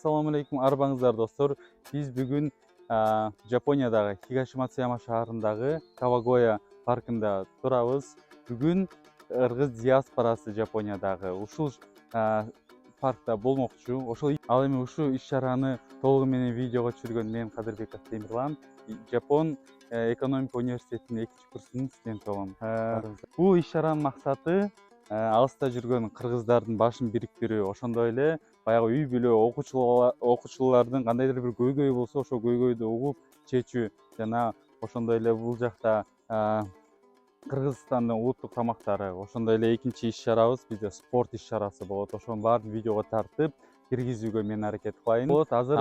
Assalamu alaikum, арбаңыздар достор. Biz bugün Japonya'dagi Higashiyama şaharındagi Kawagoe parkında turabız. Bugün Kırgız diasporасы Japonya'dagi ушул паркта болмокчу. Ошол ал эми ушул иш-чараны толугу менен видеого түшүргөн мен Кадырбек Темирлан, Жапон экономика университетинин 2-курсунун студенти болом. Бул иш-чаранын максаты алыста жүргөн кыргыздардын башын бириктирүү, ошондой эле баягы үй бүлө окуучулардын кандайдыр бир көйгөйү болсо, ошол көйгөйдү угуп чечүү жана ошондой эле бул жакта Кыргызстандын улуттук тамактары, ошондой эле экинчи иш-чарабыз бизде спорт иш-чарасы болот. Ошонун баарын видеого тартып киргизүүгө мен аракет кылайын. Болот азыр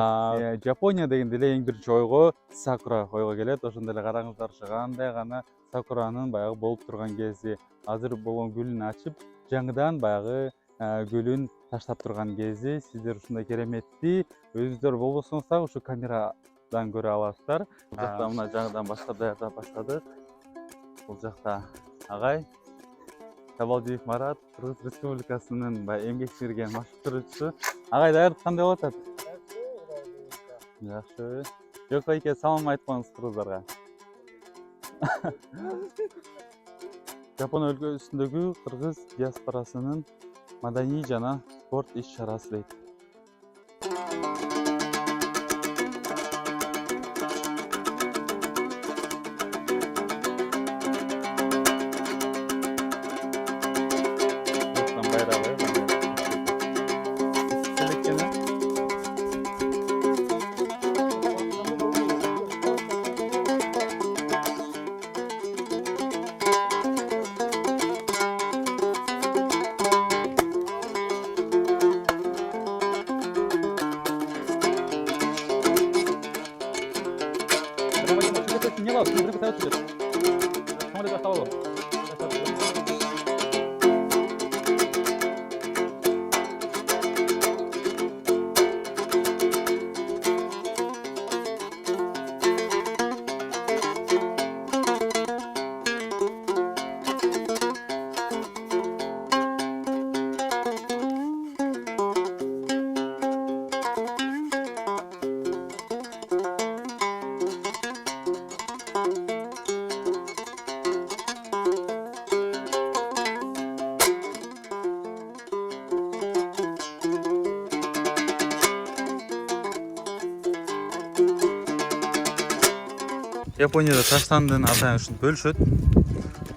Жапония дегенде эле эң биринчи ойго сакура ойго келет. Ошондой эле караңыздарчы кандай гана сакуранын баягы болуп турган кези, азыр болгон гүлүн ачып, жаңыдан баягы гүлүн таштап турган кези. Сиздер ушундай кереметти өзүңүздөр болбосоңуз дагы ушу камерадан көрө аласыздар. Бул жакта мына жаңыдан баштап даярдап баштадык. Бул жакта агай Табалдиев Марат, Кыргыз Республикасынын эмгек сиңирген машыктыруучусу. Агай даярдык кандай болуп атат? Жакшы. Жок эке, салам айтпаңыз кыргыздарга. Жапон өлкөсүндөгү кыргыз диаспорасынын маданий жана спорт иш-чарасы дейт. Не лав, не припасай отсюда. Смотри, за столом. Японияда таштандын атайын ушинтип бөлүшөт.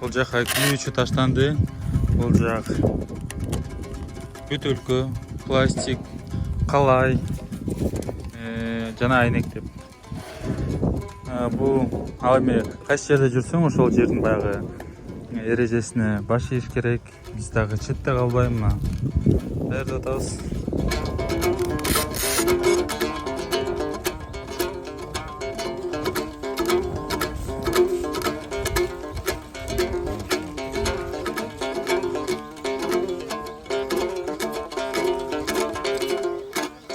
Бул жака күйүүчү таштанды, бул жак бүтөлкө, пластик, калай жана айнек деп. Бул ал эми кайсы жерде жүрсөң, ошол жердин баягы эрежесине баш ийиш керек. Биз дагы четте калбай мына даярдап атабыз.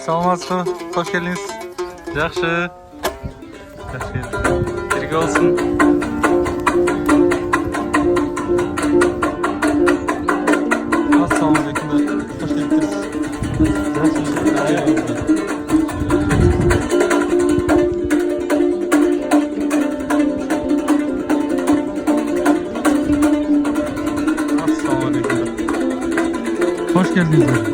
Саламатсызбы? Хош келдиңиз. Жакшы. Жакшы. Бирге болсун. Ассаламу алейкум. Хош келдиңиз. Ассаламу алейкум. Хош келдиңиз.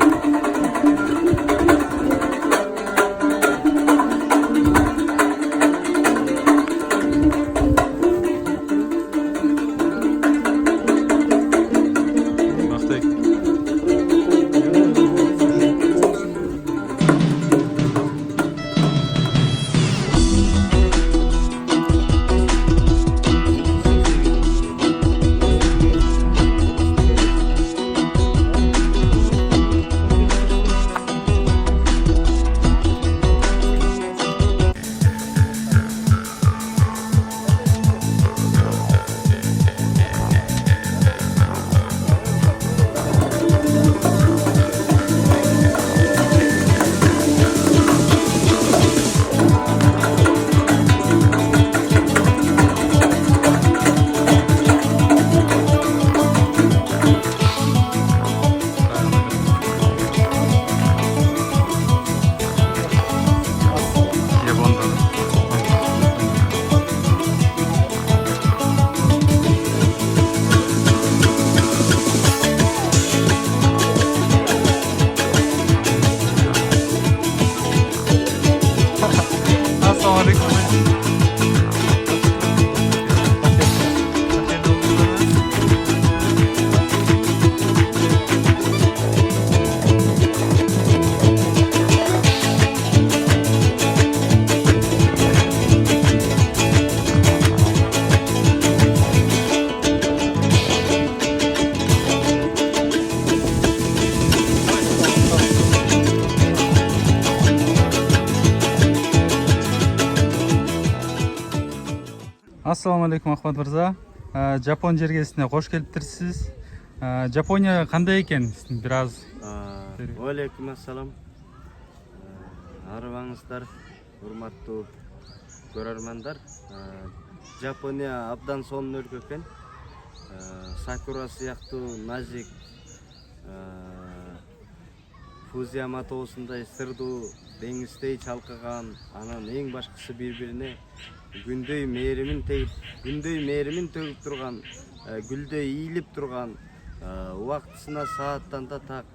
Assalomu alaykum Ahmad Mirza. Japon jergesine hoş keliptirsiz. Japonya qanday ekan? Biraz Wa alaykum assalom. Arabаңыздар, урматтуу көрөрмандар. Japonya абдан сонун өлкө экен. Sakura сыяктуу назик Фузияма тоосундай сырдуу деңиздей чалкыган, анан эң башкысы бири-бирине күндөй мээримин төгүп турган, гүлдөй ийилип турган, убактысына сааттан да так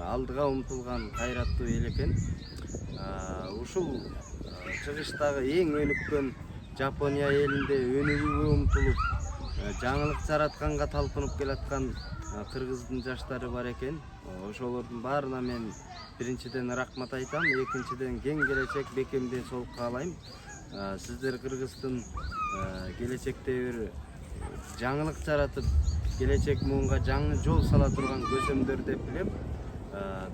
алдыга умтулган кайраттуу эл экен. Ушул чыгыштагы эң өнүккөн Жапония элинде өнүгүүгө умтулуп, жаңылык жаратканга талпынып келаткан кыргыздын жаштары бар экен. Ошолордун баарына мен биринчиден рахмат айтам, экинчиден кең келечек, бекемден солук каалайм. Сиздер Кыргыздын келечекте бир жаңылык жаратып, келечек муунга жаңы жол сала турган көзөмдөр деп билем.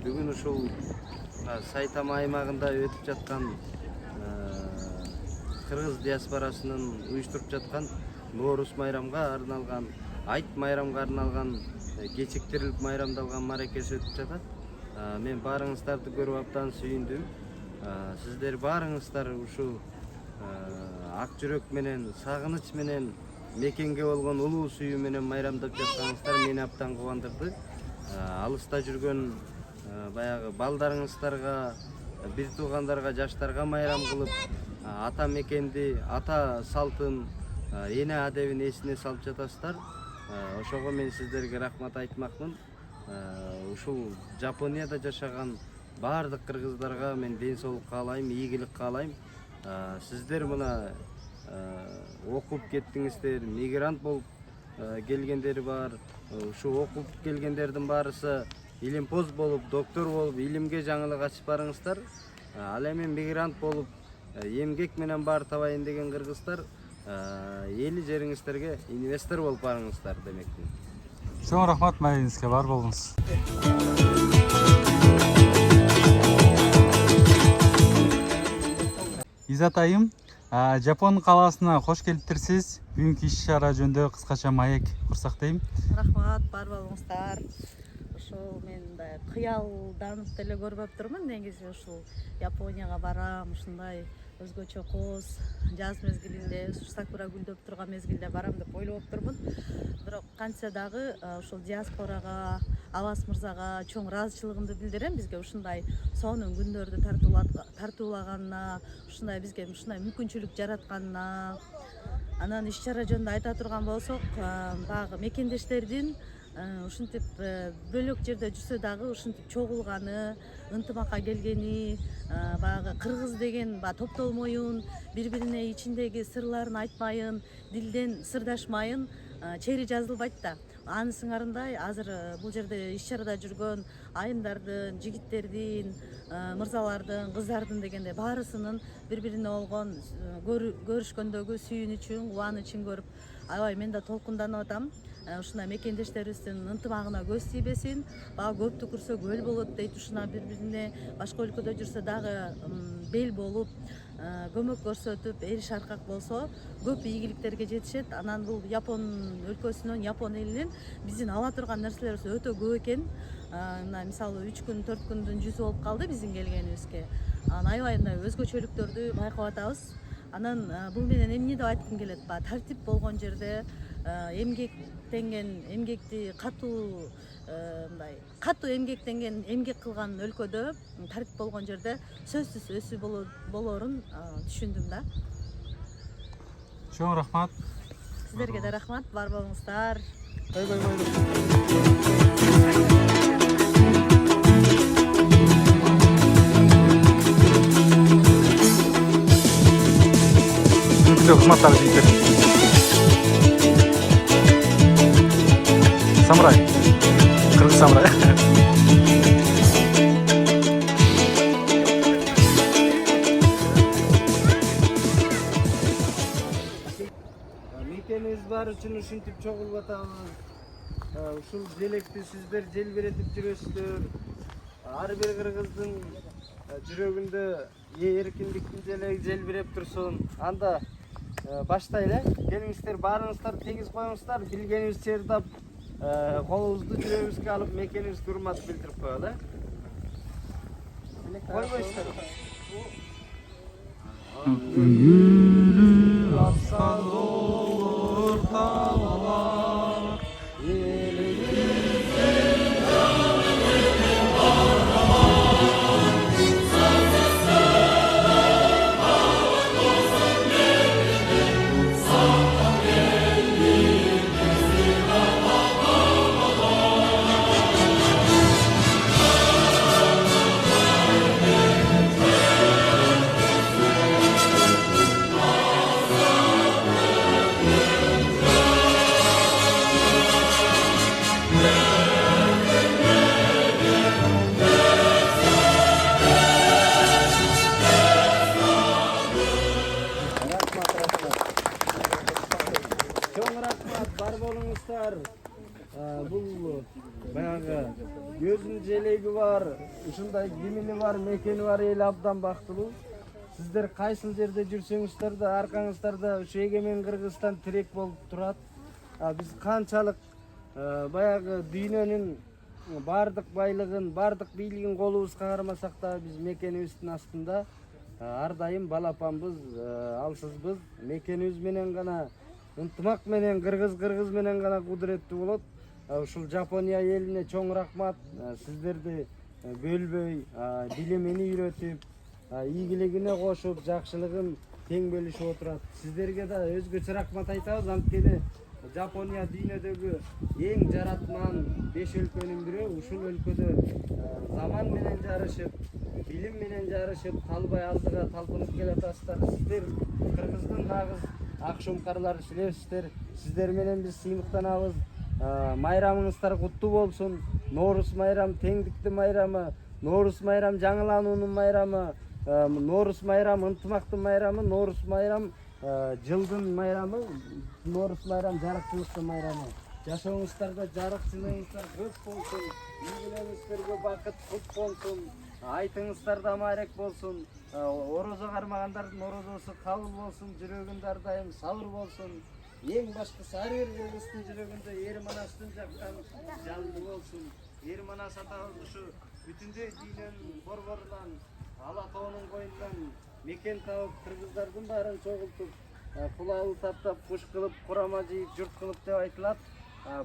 Бүгүн ушул Сайтама аймагында өтүп жаткан кыргыз диаспорасынын уюштуруп жаткан Нооруз майрамга арналган, айт майрамга арналган кечиктирилип майрамдалган маракеси өтүп жатат. Мен баарыңыздарды көрүп абдан сүйүндүм. Сиздер баарыңыздар ушул ак жүрөк менен, сагыныч менен, мекенге болгон улуу сүйүү менен майрамдап жатканыңыздар мени абдан кубандырды. Алыста жүргөн баягы балдарыңыздарга, бир туугандарга, жаштарга майрам кылып, ата мекенди, ата салтын, эне адебин эсине салып жатасыздар. Ошого мен сиздерге рахмат айтмакмын. Ушул Жапонияда жашаган баардык кыргыздарга мен ден соолук каалайм, ийгилик каалайм. Сиздер мына окуп кеттиңиздер, мигрант болуп келгендер бар. Ушу окуп келгендердин баарысы илимпоз болуп, доктор болуп, илимге жаңылык ачып барыңыздар. Ал эми мигрант болуп, эмгек менен баар табайын деген кыргыздар, эли жериңиздерге инвестор болуп барыңыздар демекмин. Чоң рахмат, маегиңизге бар болуңуз. Изат айым, Жапон калаасына кош келиптирсиз. Бүгүнкү иш чара жөнүндө кыскача маек курсак дейм. Рахмат, бар болуңуздар. Ошол мен кыялданып деле көрбөп турмун. Негизи ушул Японияга барам, ушундай өзгөчө кооз жаз мезгилинде, сакура гүлдөп турган мезгилде барам деп ойлоп турмун. Бирок кантсе дагы ушул диаспорага, Алас мырзага чоң ыраазычылыгымды билдирем. Бизге ушундай сонун күндөрдү тартуулаганына, ушундай бизге ушундай мүмкүнчүлүк жаратканына. Анан иш чара жөнүндө айта турган болсок, баягы мекендештердин ушинтип бөлөк жерде жүрсө дагы ушинтип чогулганы, ынтымакка келгени, баягы кыргыз деген топтолмоюн, бири-бирине ичиндеги сырларын айтмайын, дилден сырдашмайын, чери жазылбайт да. Анын сыңарындай азыр бул жерде иш чарада жүргөн айымдардын, жигиттердин, мырзалардын, кыздардын дегенде баарысынын бири-бирине болгон көрүшкөндөгү сүйүнүчүн, кубанычын көрүп, аябай мен да толкунданып атам. Ушундай мекендештерибиздин ынтымагына көз тийбесин. Баягы көптү көрсө көл болот дейт. Ушуна бири-бирине башка өлкөдө жүрсө дагы бел болуп, көмөк көрсөтүп, эриш аркак болсо көп ийгиликтерге жетишет. Анан бул Япон өлкөсүнөн, Япон элинен биздин ала турган нерселерибиз өтө көп экен. Мына мисалы 3 күн, 4 күндүн жүзү болуп калды биздин келгенибизге. Аябай мындай өзгөчөлүктөрдү байкап атабыз. Анан бул менен эмне деп айткым келет? Тартип болгон жерде эмгекти катуу эмгектенген, эмгек кылган өлкөдө, тартип болгон жерде сөзсүз өсүү болорун түшүндүм да. Чоң рахмат. Сиздерге да рахмат, бар болуңуздар. Кызматтар жигиттер. Самурай. Кыргыз самурай. Мекенибиз бар үчүн ушинтип чогулуп атабыз. Ушул желекти сиздер желбиретип жүрөсүздөр. Ар бир кыргыздын жүрөгүндө эркиндиктин желеги желбиреп турсун. Анда баштайлы. Келиңиздер, баарыңыздар тегиз коюңуздар, билгенибиз чыйырдап, колубузду жүрөгүбүзгө алып мекенибизге урмат билдирип коелу. Койбойсуздар. Чоң рахмат, бар болуңуздар. Бул баягы көзүнүн желеги бар, ушундай кимини бар, мекени бар эл абдан бактылуу. Сиздер кайсыл жерде жүрсөңүздөр да аркаңыздарда ушу эгемен Кыргызстан тирек болуп турат. Биз канчалык баягы дүйнөнүн бардык байлыгын, бардык бийлигин колубузга кармасак да биз мекенибиздин астында ар дайым балапанбыз, алсызбыз. Мекенибиз менен гана ынтымак менен кыргыз менен гана кудуреттүү болот. Ушул Жапония элине чоң рахмат. Сиздерди бөлбөй, билимини үйрөтүп, ийгилигине кошуп, жакшылыгын тең бөлүшүп отурат. Сиздерге да өзгөчө рахмат айтабыз. Анткени Жапония дүйнөдөгү эң жаратман 5 өлкөнүн бири. Ушул өлкөдө заман менен жарышып, билим менен жарышып, талбай алдыга талпынып келатасыздар. Сиздер Кыргыздын нагыз ак шумкарлары сүйлөшүздөр. Сиздер менен биз сыймыктанабыз. Майрамыңыздар куттуу болсун. Ноорус майрам теңдиктин майрамы, Ноорус майрам жаңылануунун майрамы, Ноорус майрам ынтымактын майрамы, Ноорус майрам жылдын майрамы, Ноорус майрам жарыкчылыктын майрамы. Жашооңуздарда жарыкчылыгыңыздар көп болсун, ийгилигиңиздерге бакыт кут болсун, айтыңыздарда маарек болсун, орозо кармагандардын орозосу кабыл болсун, жүрөгүндө ар дайым сабыр болсун. Эң башкысы ар бир кыргыздын жүрөгүндө эр манастын жаккан жалыны болсун. Эр манас атабыз ушу бүтүндөй дүйнөнүн борборунан, ала тоонун коюнунан мекен табып, кыргыздардын баарын чогултуп, кулабыл таптап, куш кылып, курама жыйып, журт кылып деп айтылат.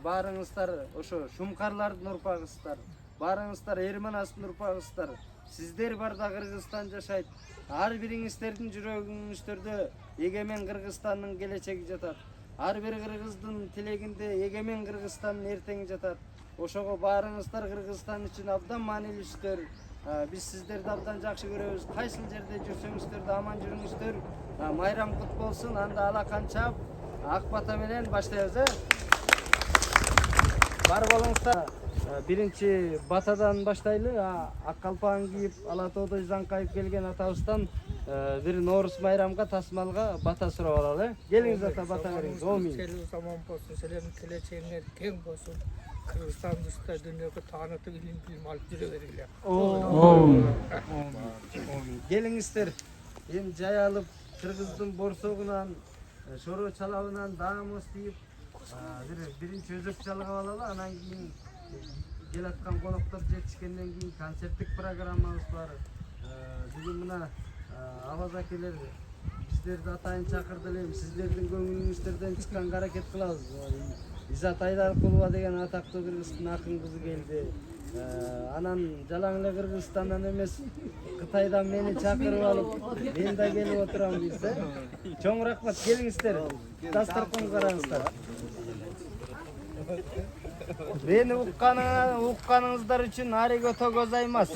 Баарыңыздар ошо шумкарлардын урпагысыздар. Баарыңыздар эр манастын урпагысыздар. Сиздер барда Кыргызстан жашайт. Ар бириңиздердин жүрөгүңүздөрдө эгемен Кыргызстандын келечеги жатат. Ар бир кыргыздын тилегинде эгемен Кыргызстандын эртеңи жатат. Ошого баарыңыздар Кыргызстан үчүн абдан маанилүүсүздөр. Биз сиздерди абдан жакшы көрөбүз. Кайсыл жерде жүрсөңүздөр да аман жүрүңүздөр. Майрам кут болсун. Анда алакан чаап, ак бата менен баштайбыз. Бар болуңуздар. Биринчи батадан баштайлы. Ак калпагын кийип, ала тоодо жаңкайып келген атабыздан бир Ноорус майрамга тасмалга бата сурап алалы. Келиңиз ата, бата бериңиз. Селиңиз аман болсун, селердин келечегиңер кең болсун. Кыргызстанды уста дүйнөгө таанытып, илим алып жүрө бергиле. Келиңиздер. Эми жаялып, кыргыздын борсогунан, шоро чалабынан даамыз тийип, биринчи өзөк чалгап алалы. Анан кийин келаткан коноктор жетишкенден кийин концерттик программабыз бар. Бүгүн мына Аваз акелер биздерди атайын чакырды элем. Сиздердин көңүлүңүздөрдөн чыккан аракет кылабыз. Изат Айдаркулова деген атактуу кыргыздын акын кызы келди. Анан жалаң эле Кыргызстандан эмес, Кытайдан мени чакырып алып, мен да келип отурам дейсиз. Чоң рахмат, келиңиздер. Дасторкон караңыздар. Мени укканыңыздар үчүн аригото гозаймас.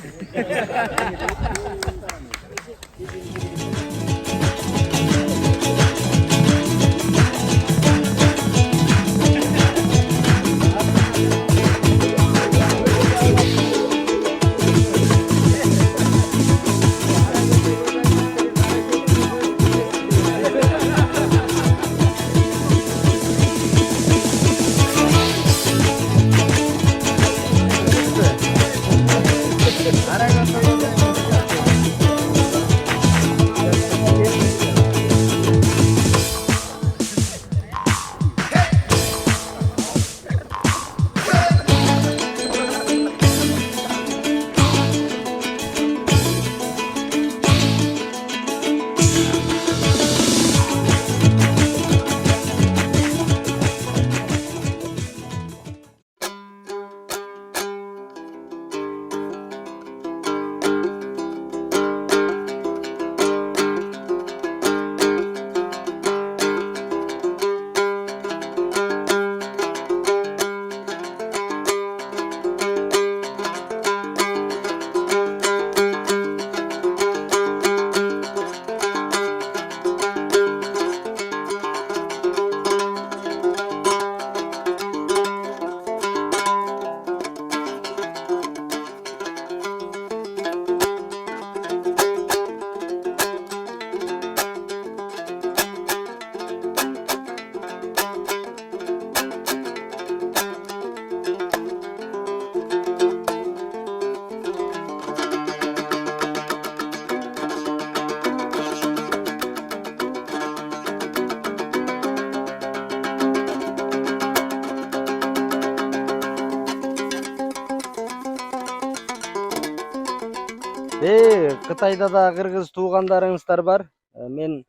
Кытайда да кыргыз туугандарыңыздар бар. Мен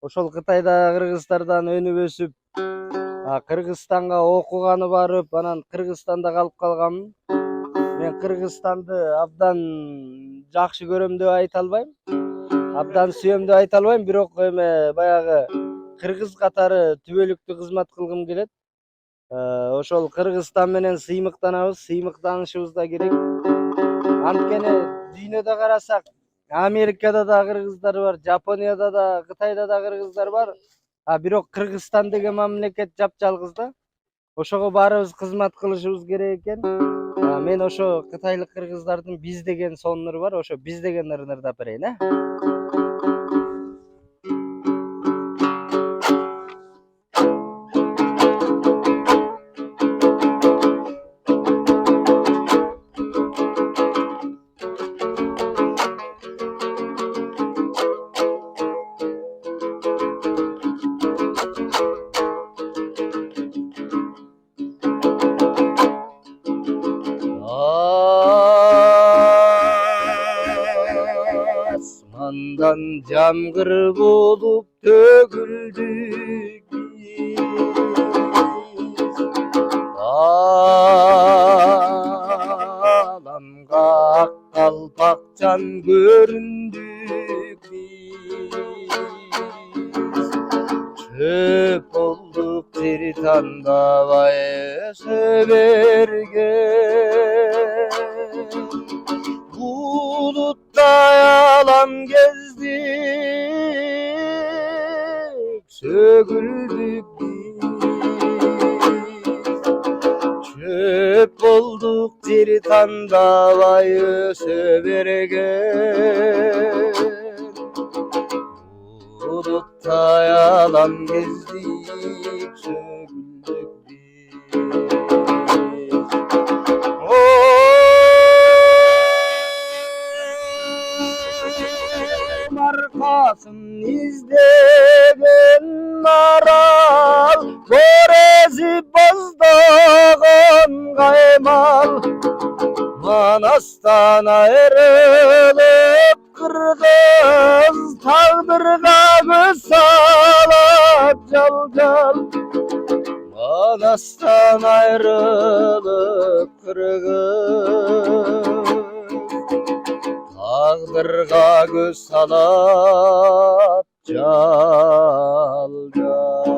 ошол Кытайда кыргыздардан өнүп өсүп, Кыргызстанга окуганы барып, анан Кыргызстанда калып калганмын. Мен Кыргызстанды абдан жакшы көрөм деп айта албайм. Абдан сүйөм деп айта албайм, бирок эме баягы кыргыз катары түбөлүктүү кызмат кылгым келет. Ошол Кыргызстан менен сыймыктанабыз, сыймыктанышыбыз да керек. Анткени дүйнөдө карасак, Америкада да кыргыздар бар, Жапонияда да, Кытайда да кыргыздар бар. Бирок Кыргызстан деген мамлекет жапжалгыз да. Ошого баарыбыз кызмат кылышыбыз керек экен. Мен ошо кытайлык кыргыздардын биз деген сонунуру бар, ошо биз деген ырдап берейин, Асмандан жамгыр болуп төгүлдүк биз, аламга ак калпакчан көрүндүк биз. Çöp olduk bir tandavay severgen, bulutta yalan gezdik, söküldük biz. Çöp olduk bir tandavayı severgen, bulutta yalan gezdik, söküldük biz. Markasın izlegen maral, borezi bazdağın kaymal. Manastan ayrılıp kırgız, tağdırga göz salap jal jal. Manastan ayrılıp kırgız, tağdırga göz salap jal jal.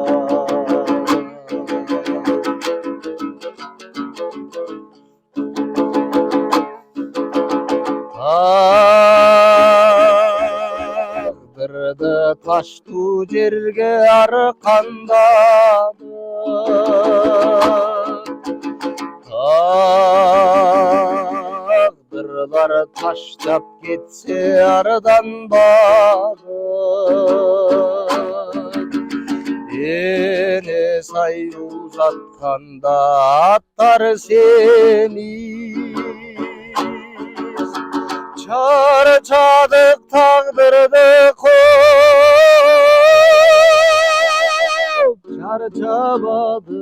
Tağdırdı taştu jerge arkandadı, tağdırlar taşlap getse aradan badı. Ene say uzatkanda attar seni, çarçadık tağdırdı kop, çarçabadı.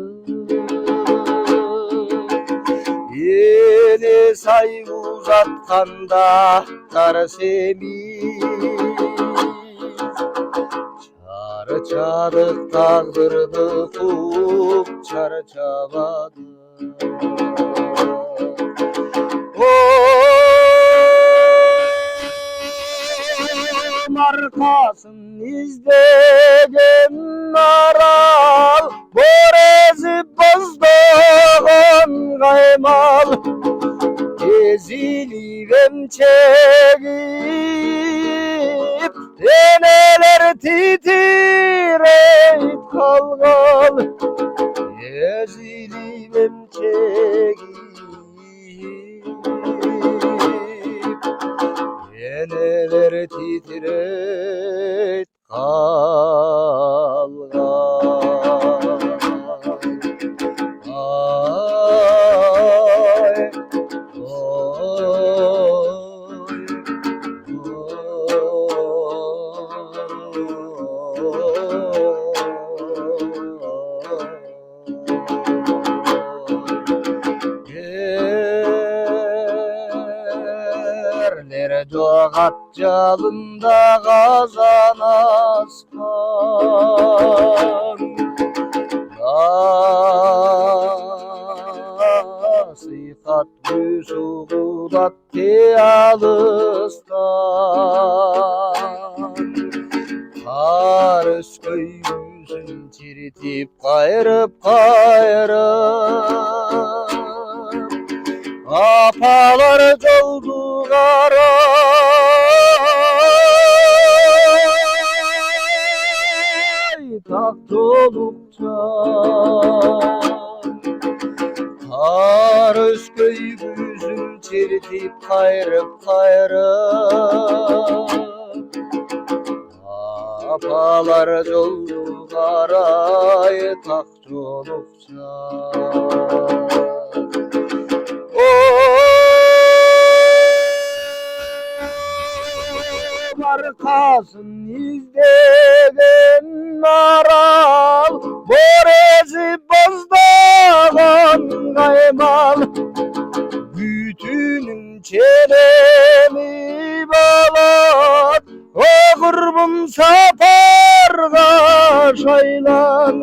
Yeni say uzatkanda attar semiz, çarçadık tağdırdı kop, çarçabadı. Markasın izlegen maral, borezi bazdağın kaymal. Ezilip emçekip, deneler titireyip kalgal. Ezilip emçekip, deneler titreyip kalgan. Ay, oy, oy, oy. Jogat jalında kazan asman. Nasihat yüzüğülat te alıstan. Kar öskөy yüzün çiritip kayırıp apalar doldu garay tak dolukça. Kar ösköy yüzün çiritip kayırıp apalar doldu garay tak dolukça. Arkasın izlegen maral, borezi bozdağan kaymal. Bütünün çenemi balat, o kurbun saparga şaylan.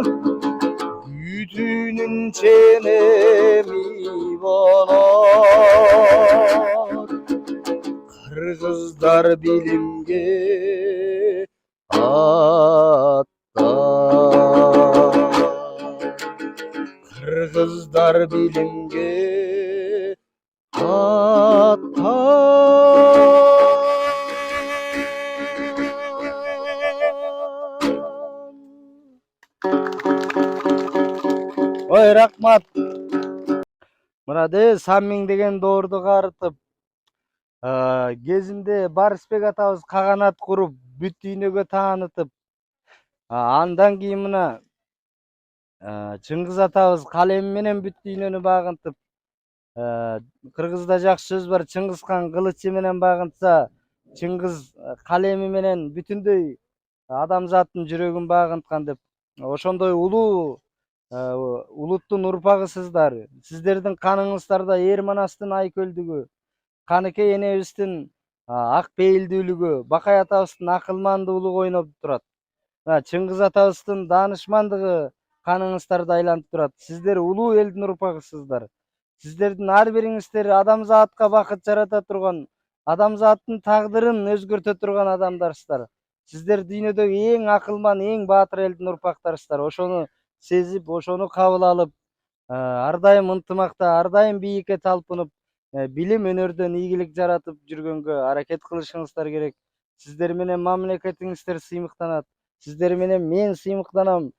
Bütünün çenemi balat, Kırgızlar bilimge attar. Kırgızlar bilimge Oy rahmat. Murade Саммиң деген доорду карытып, кезинде Барысбек атабыз каганат куруп, бүт дүйнөгө таанытып, андан кийин мына Чыңгыз атабыз калеми менен бүт дүйнөнү багынтып, кыргызда жакшы сөз бар, Чыңгызхан кылычы менен багынтса, Чыңгыз калеми менен бүтүндөй адамзаттын жүрөгүн багынткан деп. Ошондой улуу улуттун урпагысыздар. Сиздердин каныңыздарда эр манастын айкөлдүгү, Каныкей энебиздин ак пейилдүүлүгү, Бакай атабыздын акылмандуулугу ойноп турат. Чыңгыз атабыздын даанышмандыгы каныңыздарда айланып турат. Сиздер улуу элдин урпагысыздар. Сиздердин ар бириңиздер адамзатка бакыт жарата турган, адамзаттын тагдырын өзгөртө турган адамдарсыздар. Сиздер дүйнөдөгү эң акылман, эң баатыр элдин урпактарысыздар. Ошону сезип, ошону кабыл алып, ар дайым ынтымакта, ар дайым бийикке талпынып, билим өнөрдөн ийгилик жаратып жүргөнгө аракет кылышыңыздар керек. Сиздер менен мамлекетиңиздер сыймыктанат. Сиздер менен мен сыймыктанам.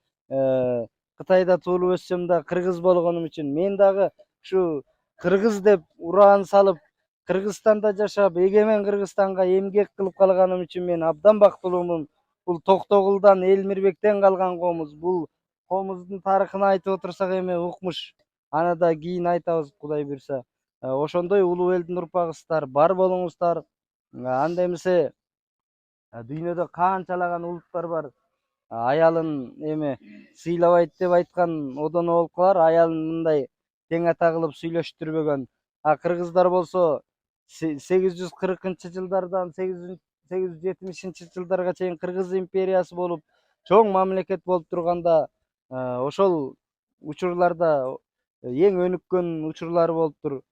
Кытайда туулуп өссөм да кыргыз болгонум үчүн мен дагы ушу кыргыз деп ураан салып, Кыргызстанда жашап, эгемен Кыргызстанга эмгек кылып калганым үчүн мен абдан бактылуумун. Бул Токтогулдан, Элмирбектен калган комуз. Бул комуздун тарыхын айтып отурсак эми укмуш. Аны да кийин айтабыз, Кудай буйрса. Ошондой улуу элдин урпагысыздар, бар болуңуздар. Анда эмесе дүйнөдө канчалаган улуттар бар. Аялын эми сыйлабайт деп айткан одоно болуп калар. Аялын мындай тең ата кылып сүйлөштүрбөгөн. Кыргыздар болсо 840-жылдардан 870-жылдарга чейин Кыргыз империясы болуп, чоң мамлекет болуп турганда, ошол учурларда эң өнүккөн учурлары болуптур.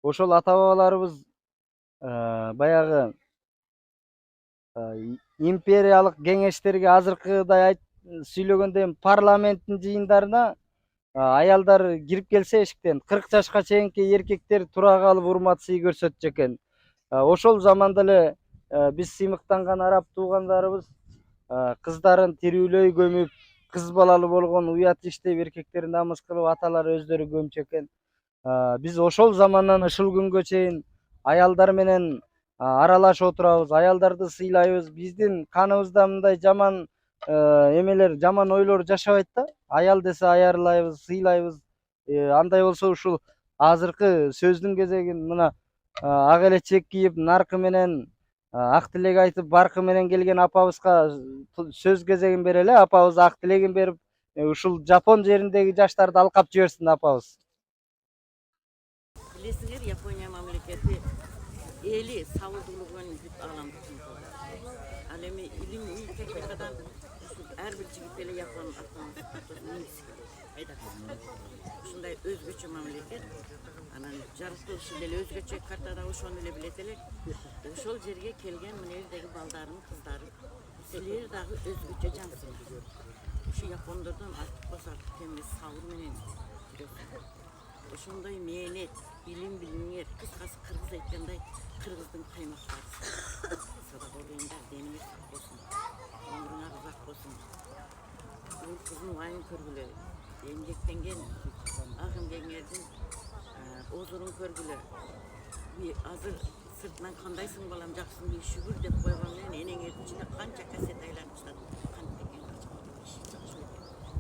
Ошол ата бабаларыбыз баягы империялык кеңештерге азыркыдай сүйлөгөндө парламенттин жыйындарына аялдар кирип келсе эшиктен 40 жашка чейинки эркектер тура калып урмат сый көрсөтчү экен. Ошол заманда эле биз сыймыктанган араб туугандарыбыз кыздарын тирүүлөй көмүп, кыз балалы болгон уят иштеп эркектерин намыс кылып аталары өздөрү көмчү экен. Биз ошол замандан ушул күнгө чейин аялдар менен аралашып отурабыз, аялдарды сыйлайбыз. Биздин каныбызда мындай жаман эмелер, жаман ойлор жашабайт да. Аял десе аярлайбыз, сыйлайбыз. Андай болсо ушул азыркы сөздүн кезегин мына ак эле чек кийип, наркы менен ак тилек айтып, баркы менен келген апабызга сөз кезегин берели. Апабыз ак тилегин берип, ушул Жапон жериндеги жаштарды алкап жиберсин апабыз. Билесиңер, Япония мамлекети эли сабылдуулугун ааламдык ал эми илим техникадан ар бир жигит эле Япон автоматтын мингиси келет ушундай өзгөчө мамлекет анан жарыктылышы деле өзгөчө картада ошону эле билет элек ошол жерге келген мына жердеги балдарын кыздары силер дагы өзгөчө жансыңар ушу япондордон артык босартык эмес сабыр менен жүрөсүңөр ошондой мээнет билим билиңер кыскасы кыргыз айткандай кыргыздын каймактары садак болуңдар дениңер сак болсун өмүрүңөр узак болсун бул кыздын убайын көргүлө эмгектенген акын кеңердин озурун көргүлө азыр сыртынан кандайсың балам жакшысың деп шүгүр деп койгон менен энеңердин ичинде канча кассет айланып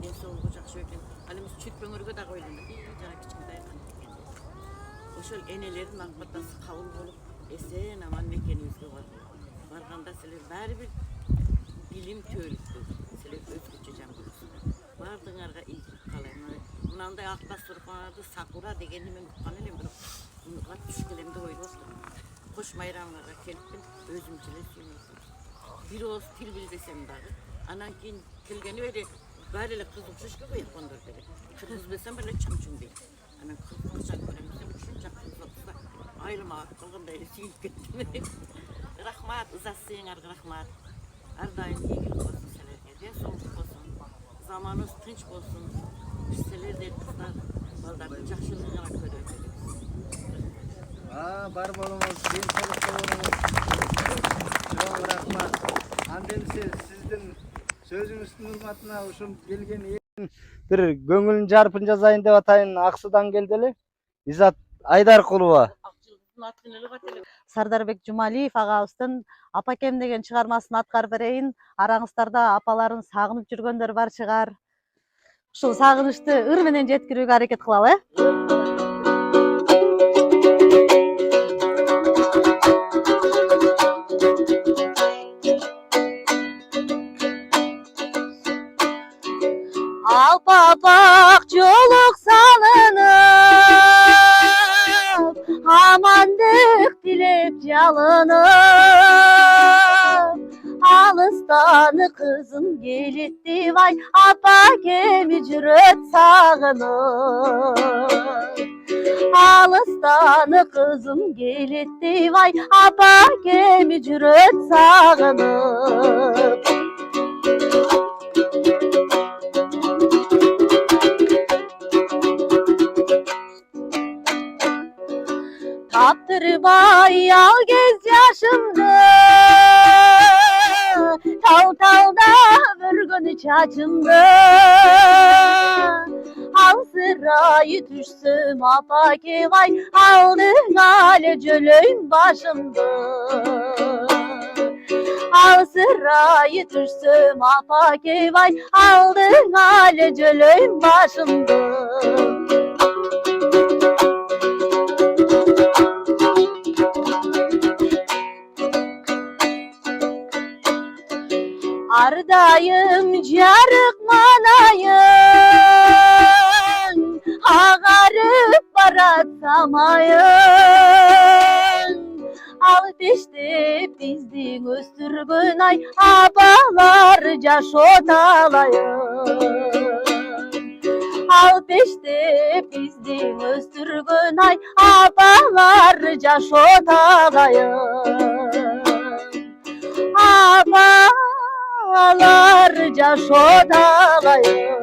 ден соолугу жакшы экен ал эми чүрпөңөргө дагы ойлонот жана кичинекей ошол энелердин ак батасы кабыл болуп эсен аман мекенибизге барганда силер баары бир билим төөлүктү силер өзгөчө жан көрөсүңөр баардыгыңарга ийгилик каалайм мынандай ак дастуркаңарды сакура дегенди мен уккан элем бирок мунуга түшкө элем деп ойлоп атам кош майрамыңарга келиппин өзүмчө эле сүймөйсүм бир ооз тил билбесем дагы анан кийин келгени бери баары эле кыз окшош го япондор деле кыргыз билсем эле чаңчуң дейт анан кыргызча көрөм десем ушунча кыргыз болсо айылыма калгандай эле сүйүнүп кеттим рахмат ызасыңарга рахмат ар дайым ийгилик болсун силерге ден соолук болсун заманыбыз тынч болсун силердей кыздар балдардын жакшылыгына көрө беребиз бар болуңуз ден соолукта болуңуз чоң рахмат анда эмесе сиздин сөзүңүздүн урматына ушул келген бир көңүлүн жарпын жазайын деп атайын Аксудан келди эле Изат Айдаркулова Сардарбек Жумалиев агабыздын Апакем деген чыгармасын аткарып берейин араңыздарда апаларын сагынып жүргөндөр бар чыгар ушул сагынычты ыр менен жеткирүүгө аракет кылалы Алпапак жолук салынып амандык тилеп жалынып алыстан кызым келет деп ай апакеми жүрөт сагынып алыстан кызым келет деп ай апакеми жүрөт сагынып Kaptırmay al gez yaşımdı Tavda vurgun çaçımdı Al sırayı düşsüm apake vay Aldın hale cölün başımdı Al sırayı düşsüm apake vay Aldın hale cölün başımdı Ardayım jarık manayın Ağarıp barat samayın Al peşte bizdin östürgün ay Abalar jaş otalayın Al peşte bizdin östürgün ay Abalar jaş otalayın Abalarca şodalayım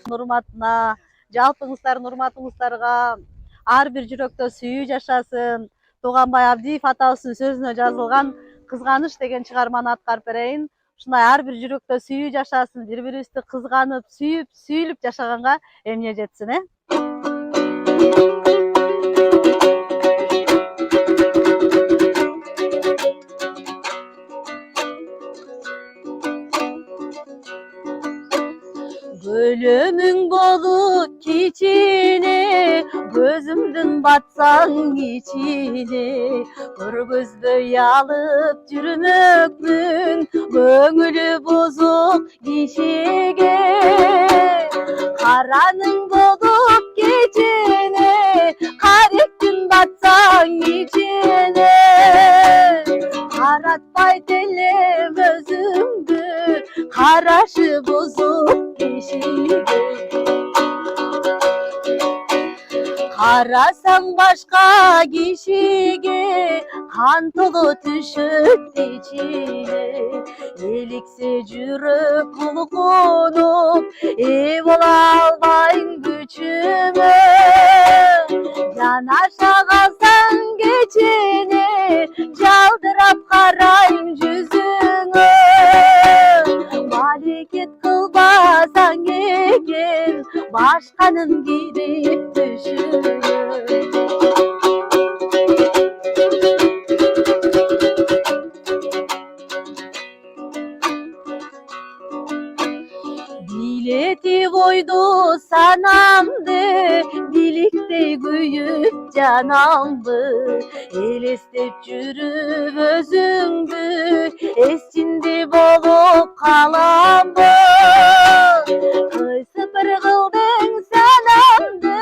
Nurmatına, жалпыңыздар нурматыңыздарга ар бир жүрөктө сүйүү жашасын Туганбай Абдиев атабыздын сөзүнө жазылган Кызганыч деген чыгарманы аткарып берейин ушундай ар бир жүрөктө сүйүү жашасын бири бирибизди кызганып сүйүп сүйүлүп жашаганга эмне жетсин Ölümün bolup kiçini, gözümdün batsan içini Görgüzböy alıp jürmökmün, köngülü bozuk kişige Karanın bolup kiçini, karektin batsan başı bozuk kişiye. Karasam başka kişiye, kan tolu düşüp içine. Elikse jürüp bulkunup, bola albayın güçüme. Yanaşa kalsan geçine, caldırap karayım yüzüne. Maliket kılbasan gegen, başkanın girip düşüne. Bileti koydu sanamdı, birlikte büyük canamdı. Elestep jürüp özüngü, esçinde bolup kalamdı. Kıysı bir kıldın sanamdı,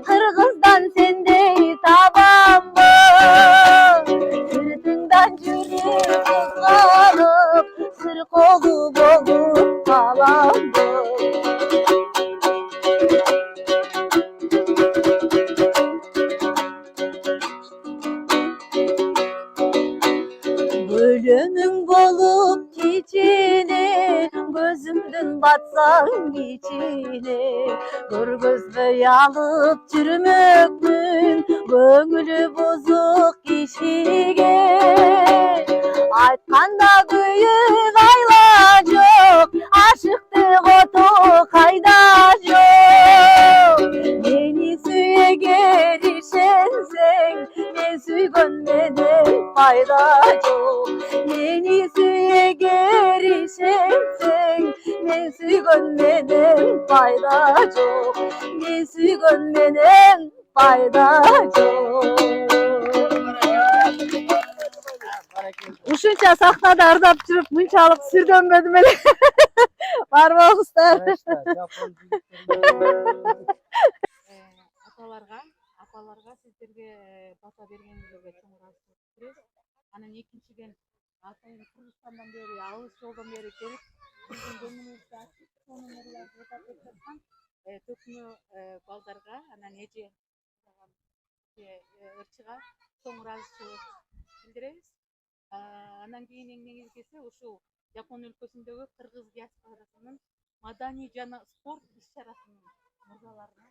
Kırgızdan sendey tabamdı. Sırtından jürüp kızgalıp, sır kolu bolup kalamdı. Ölümün bolup keçine, gözümdün batsan geçine. Kör gözböy alıp çürümökmün, köngülü bozuk kişiye. Aytkanda büyük ayla yok, aşıktık otu kayda yok. Beni süye gerişensen, men süygönmeden fayda yok. Beni süye gerişensen, men süygönmeden fayda yok. Men süygönmeden fayda yok. Ушунча сахнада ырдап жүрүп мынчалык сүрдөнбөдүм эле. Бар болуңуздар. Апаларга сиздерге бата бергениңиздерге чоң ыраазычылык билдиребиз. Анан экинчиден атайын Кыргызстандан бери, алыс жолдон бери келип, биздин көңүлүбүздү ачып, сонун ырларды айтып жаткан төкмө балдарга, анан эже ырчыга чоң ыраазычылык билдиребиз. Анан кийин эң негизгиси ушул Жапон өлкөсүндөгү кыргыз диаспорасынын маданий жана спорт иш-чарасынын мырзаларына,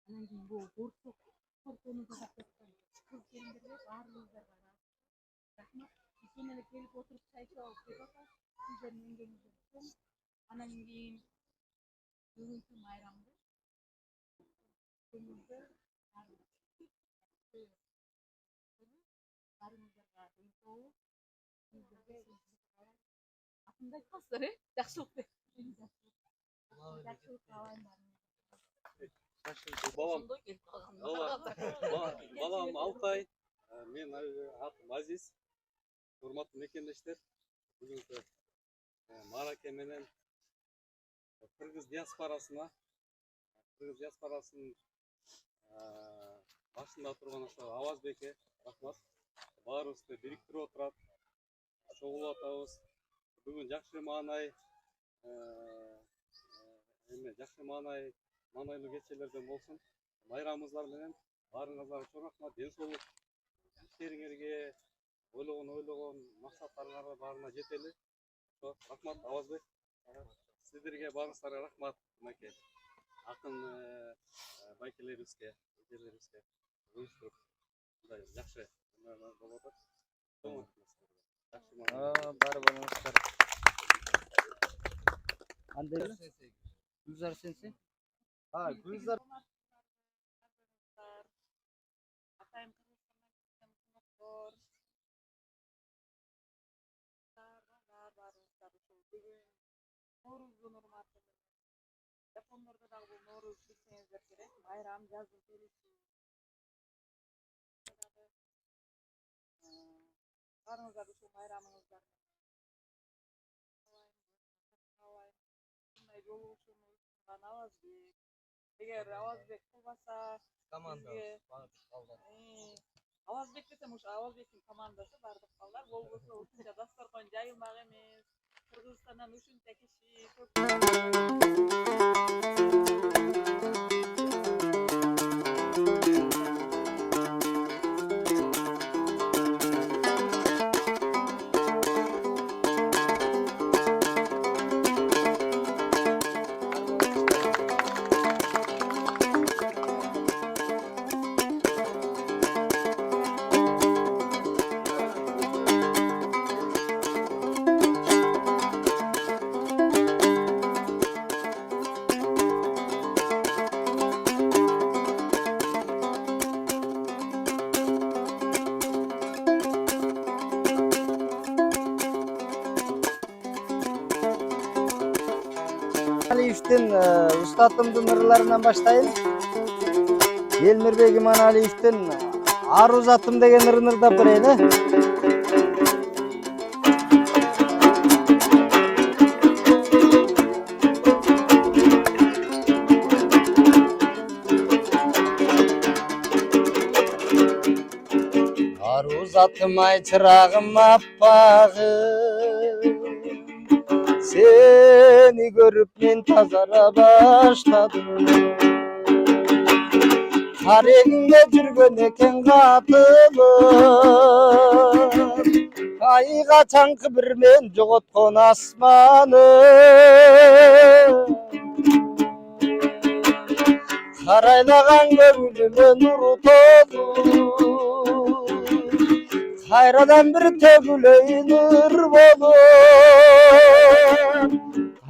анан кийин бул бурчук спортуну жасап жаткан кыз келиндерге баарыңыздарга рахмат. Биз менен келип отуруп чай ичип алып деп атат. Сиздердин эмгегиңиз чоң. Анан кийин бүгүнкү майрамды көңүлдө баарыңыздарга ден соолук, сиздерге атымды айтпасыздар, жакшылык деп. Жакшылык каалайм баарыңыздарга. Балам Алтай, мен атым Азиз. Урматтуу мекендештер, бүгүнкү мараке менен Кыргыз диаспорасынын башында турган ошо Авазбекке рахмат. Баарыбызды бириктирип отурат, чогулуп атабыз. Бүгүн жакшы маанай маанайлуу кечелерден болсун. Майрамыңыздар менен баарыңыздарга чоң рахмат. Ден соолук, иштериңерге, ойлогон максаттарыңарга баарына жетели. Рахмат Авазбек. Сиздерге баарыңыздарга рахмат. Мынакей акын байкелерибизге, эжелерибизге уюштуруп мындай жакшы болуп атат. Бар болуңуздар. Кандай? Гүлзар сенсен? Гүлзар. Атайын Кыргызстандан коноктор. Баарыңыздар ушул бүгүн Нооруздун урматы менен. Жапондордо дагы бул Нооруз билсеңиздер керек. Майрам жазуу келишүү. Баарыңыздар ушул майрамыңыздар мындай жолугушууну уюштурган Авазбек. Эгер Авазбек кылбаса, Авазбек десем ушу Авазбектин командасы бардык балдар болбосо ушунча дасторкон жайылмак эмес. Кыргызстандан ушунча киши көп. Aliev'tin ustatımdın ırlarından başlayın. Elmirbek İmanaliev'tin Aruz Atım degen ırını da bireyle. Aruz atım ay çırağım appağım, seni görüp men tazara başladım. Haremde жүргөн экен катылып, айга чаңкы бир мен жоготкон асманы. Карайлаган көңүлүмө нуру толду, кайрадан бир төгүлөйүн ыр болуп.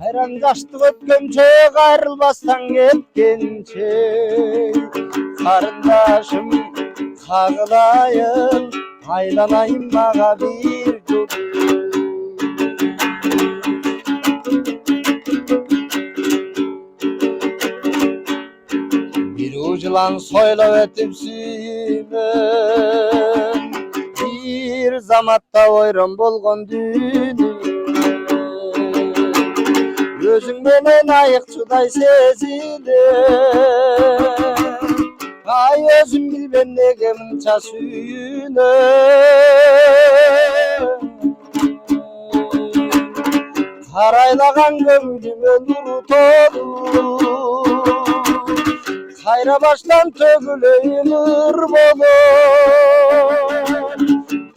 Hayran жаштык өткөнчө кайрылбастан кеткенче, карындашым кагылайын, айланайын мага бир жол. Бир жылан сойлоп өтүп сүймөн, бир заматта ойрон болгон дүйнө. Özün menen ayıkçıday sezilir, ay özüm bilben nege mınça sүйünür. Karaylagan gömülüme nuru tolu, kayra baştan tögüleyim ır bolur.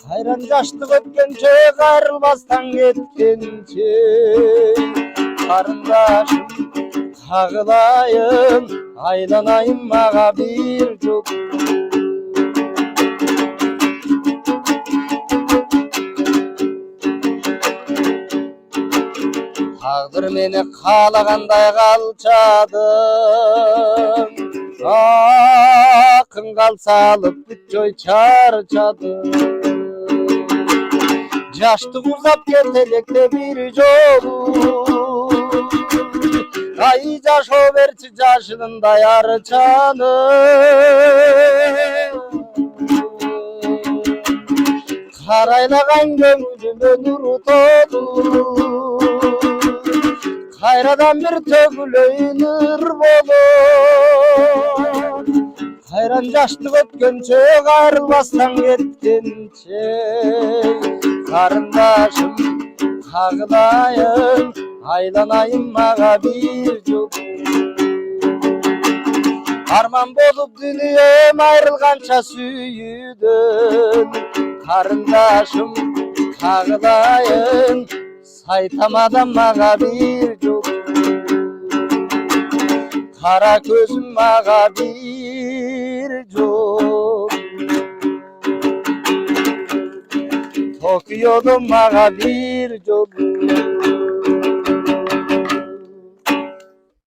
Hayran jaştık ötkençe, kayrılbastan ketkençe, karındaşım kagılayın, aylanayın maga bir jol. Taqdir meni kalaganday kalçadım, akın kalsa alıp büt joy çarçadım. Jaştık uzap ketelekte bir jolu, ay jaşo berçi jaşınında yarçanı. Karaylagan göңүлүмө nuru tolu, kayradan bir tögülöйүн ыр болуp. Hayran jaştık ötkönçe, kayrılbastan ketkençe, karındaşım kagılayın, aylanayın maga bir jol. Arman bolup dünyem ayrılgança sүйүдөн, karındaşım kagılayın, saytamadan maga bir jol. Kara gözüm maga bir jol, Tokyo'da maga bir jol.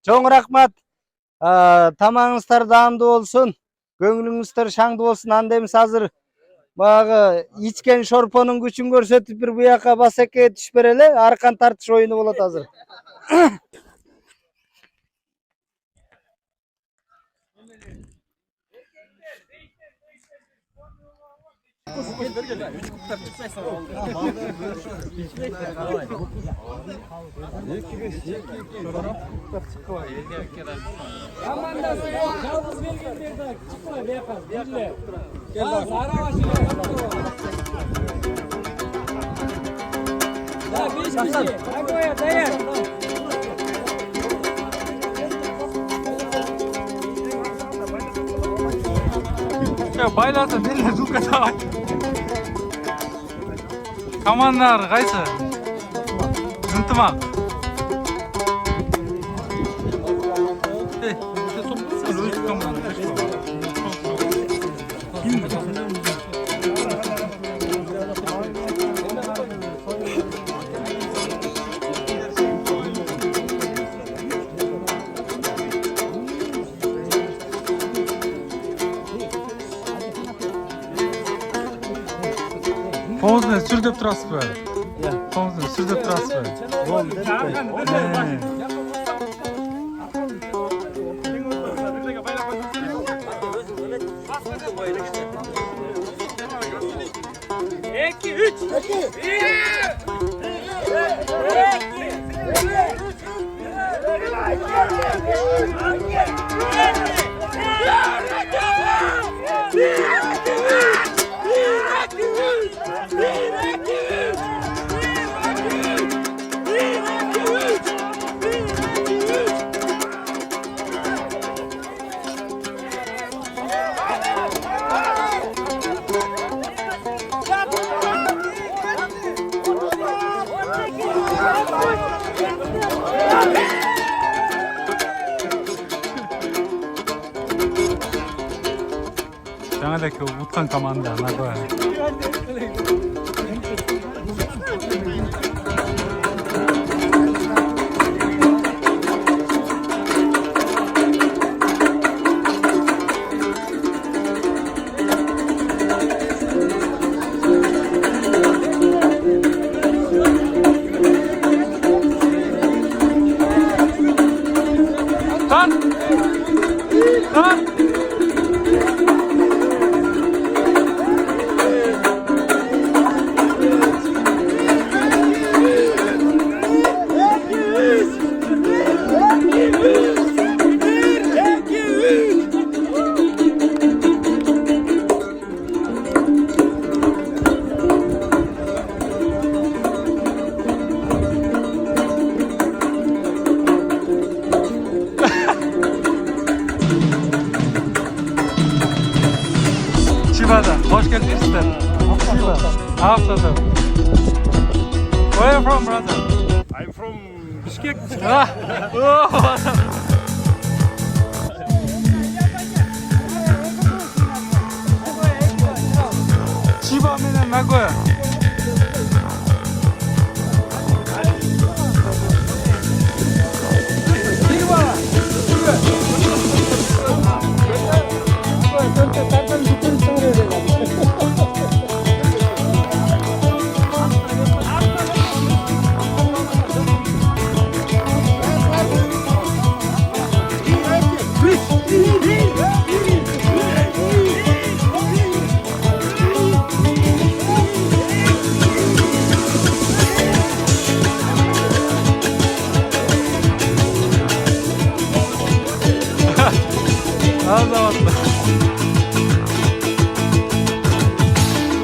Çoğun rahmat. Tamağınızlar dağımda olsun, göңүлүңүздөр şаңды olsun. Andemiz hazır bagı içken şorponun güçün görsetip bir bu yaka basakeye tuş bereli, arkan tartış oyunu bolat hazır. Gel Ya baylasa delle zulka tavay. Kamanlar qaysi? Intimaq. Qo'zni surdib turasizmi? Qo'zni surdib turasizmi? Жаңағыдaki ұтқан команда Нагоя. Chivada, hoş geldinizler. Haftada. Where are you from, brother? I'm from Bishkek. Chiba menen Nagoya. Azatlı.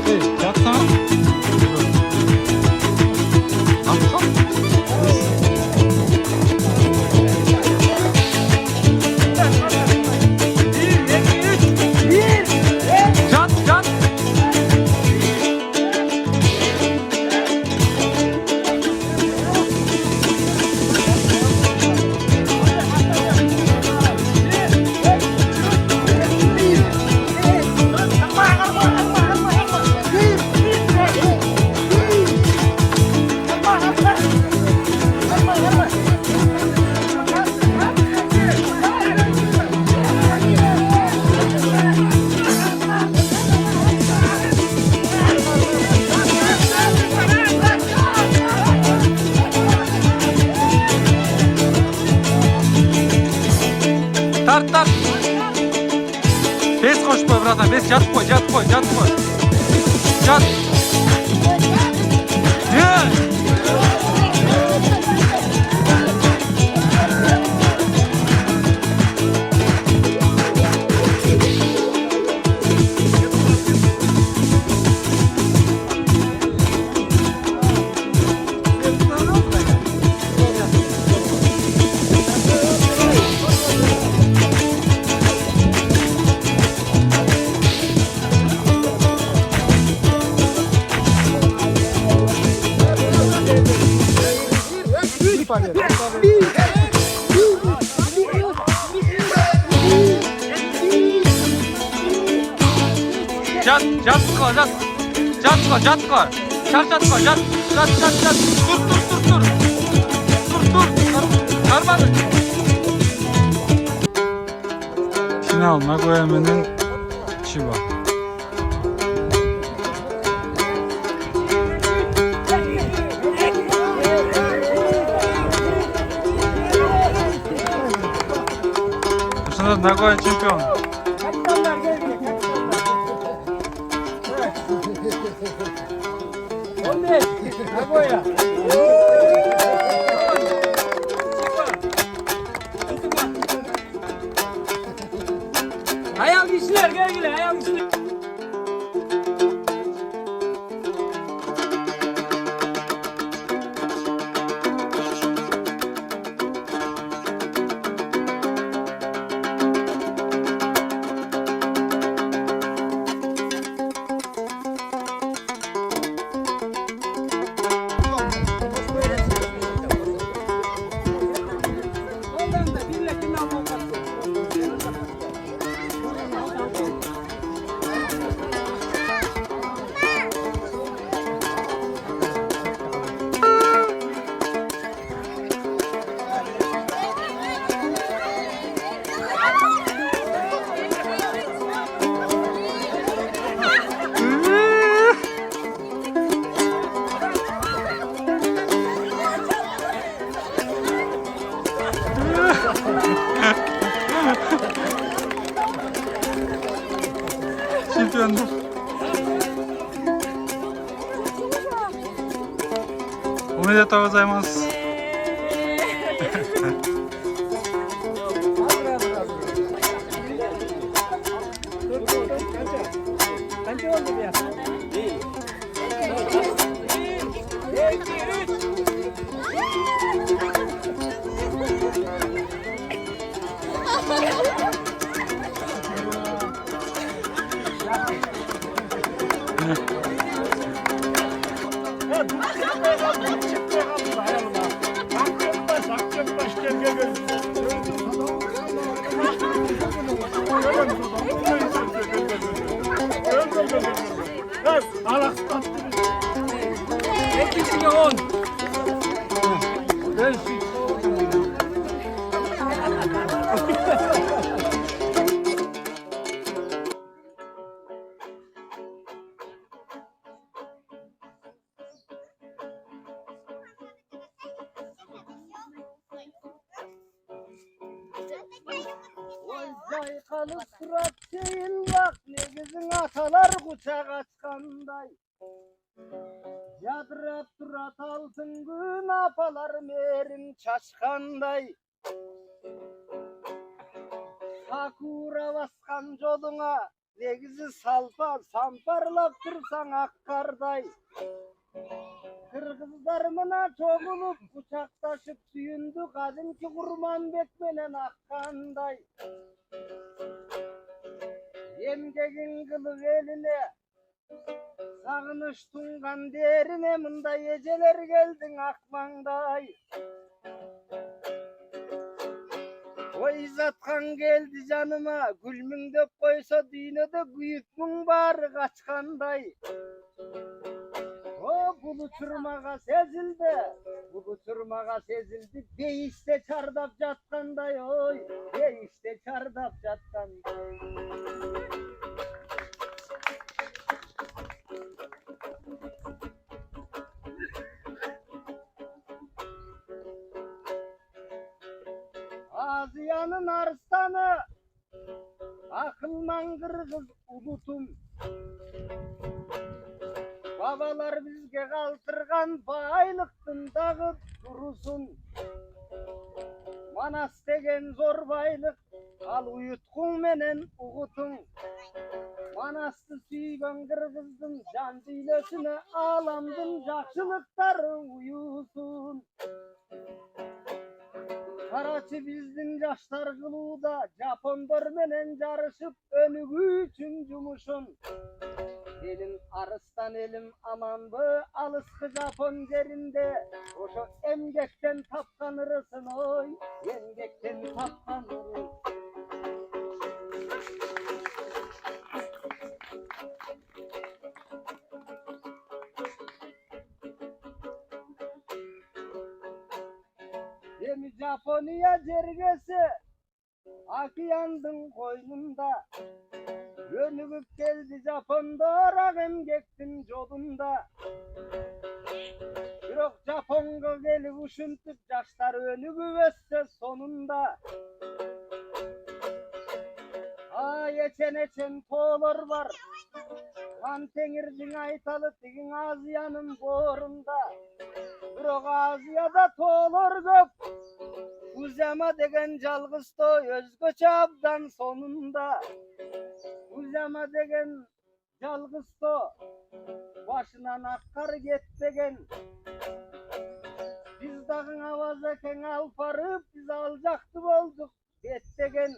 Hey, yatsana. Can, can. Tart, tart. Bez koşma brother, bez yat koy, yat koy, yat koy. Yat. Yeah. Jat kıla, jat. Jat kıla, jat kıla. Çat kıla, jat. Jat. Dur. Karmadı. Final Nagoya'nın Chiba. Bu sene Nagoya şampiyon. Nagoya. Ayağım işler gel ayağım işler. Şampiyonluk. Omedetou gozaimasu. Saykalı surat değil bak negizin atalar kucak açkanday. Yadırap durat altın gün apalar merin çaşkanday. Sakura baskan joluna negizi salpa samparlap dursan akkarday. Kırgızlar mına çoğulup kucaktaşıp süyündü kadınki Kurmanbek menen akkanday. Emgegin kılıp eline sağınış tungan derine mında eceler geldin akmangday. Oy zatkan geldi canıma gülmün dep koysa düğünede güyütmün bari kaçkanday. O bu uçurmağa sezildi, beyişte çardap jatkanday oy, beyişte çardap jatkanday. Aziyanın arslanı, akılman kırgız ulutum. Babalar bizge kaltırgan baylıktın dağı durusun. Manas degen zor baylık, al uyutkun menen uğutun. Manastı suygan kırgızdın can dilesine alamdın jakşılıkları uyusun. Karaçı bizdin yaşlar kılıuda Japondor menen jarışıp önügü üçün cumuşun. Elim arıstan elim aman bu alıskı Japon yerinde. Oşo emgekten tapkan ırısın oy, emgekten tapkan ırısın. Emi Japonya jergesi Akiyandın koynunda. Önügüp geldi Japonda emgektin jolunda. Biroq Japonga gelip uşuntip jaşlar önügüp össe sonunda. Eçen toğlar var. Kan Teңирдин aytalı tigin Aziyanın borunda. Biroq Aziyada toğlar köp. Uzama degen жалгыз той özgöçe abdan sonunda. Uzama degen жалгыз той başından akkar getpegen. Biz dağın avaz eken alparıp biz aljaktı bolduk getpegen.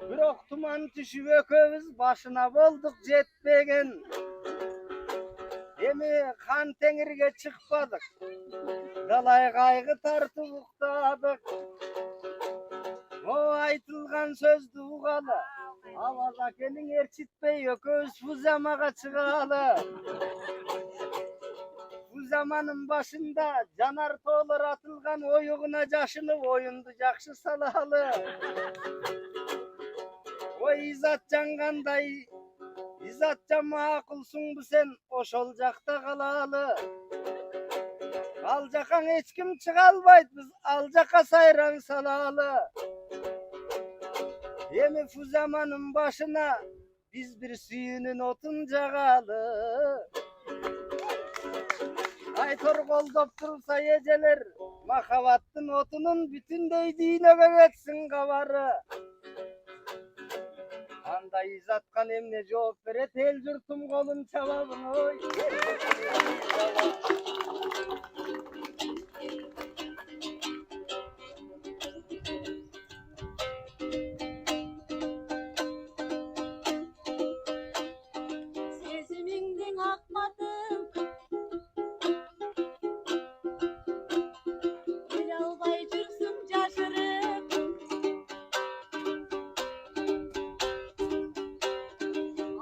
Biroq tuman tüşüp ököbüz başına bolduk jetpegen. Emi Kan Teңирге çıkmadık. Dalay kaygı tartıp uktladık. O aytılgan sözdü ugalı. Avaz akenin erçitpey ököbüz Fuzamaga çıgalı. Bu zamanın başında Canar toğlar atılgan oyuguna jaşınıp oyundu jakşı salalı. Oy İzatcan kanday, İzatcan makulsun bu sen oşol jakta kalalı. Aljakan hiç kim çıgalbaydı biz aljaka sayran salalı. Emi bu zamanın başına biz bir suyunun otun jagalı. Aytor koldop tursa eceler, makabattın otunun bütündey dinöge geçsin kabarı. Anda izatkan emne жооп берет эл журтум колун чабабын ой. Сезимиңдин акматын бере албай жүрсүң жашырып.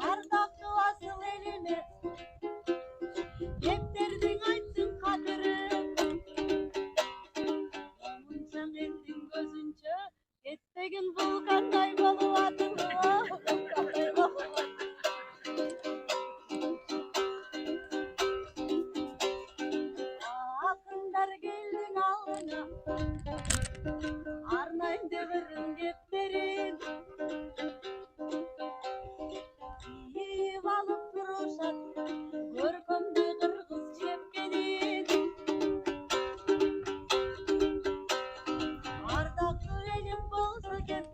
Ардактуу асыл элиме кептердиң айтсын кадырын. Мунчаң элдин көзүнчө кетпеген бул кандай болуп атыр. Акындар келдиң алдына арнайын дебирин кептерин. Кийип алып турушат көркөмдүү кыргыз жепкенин. Ардактуу элим болсо кеп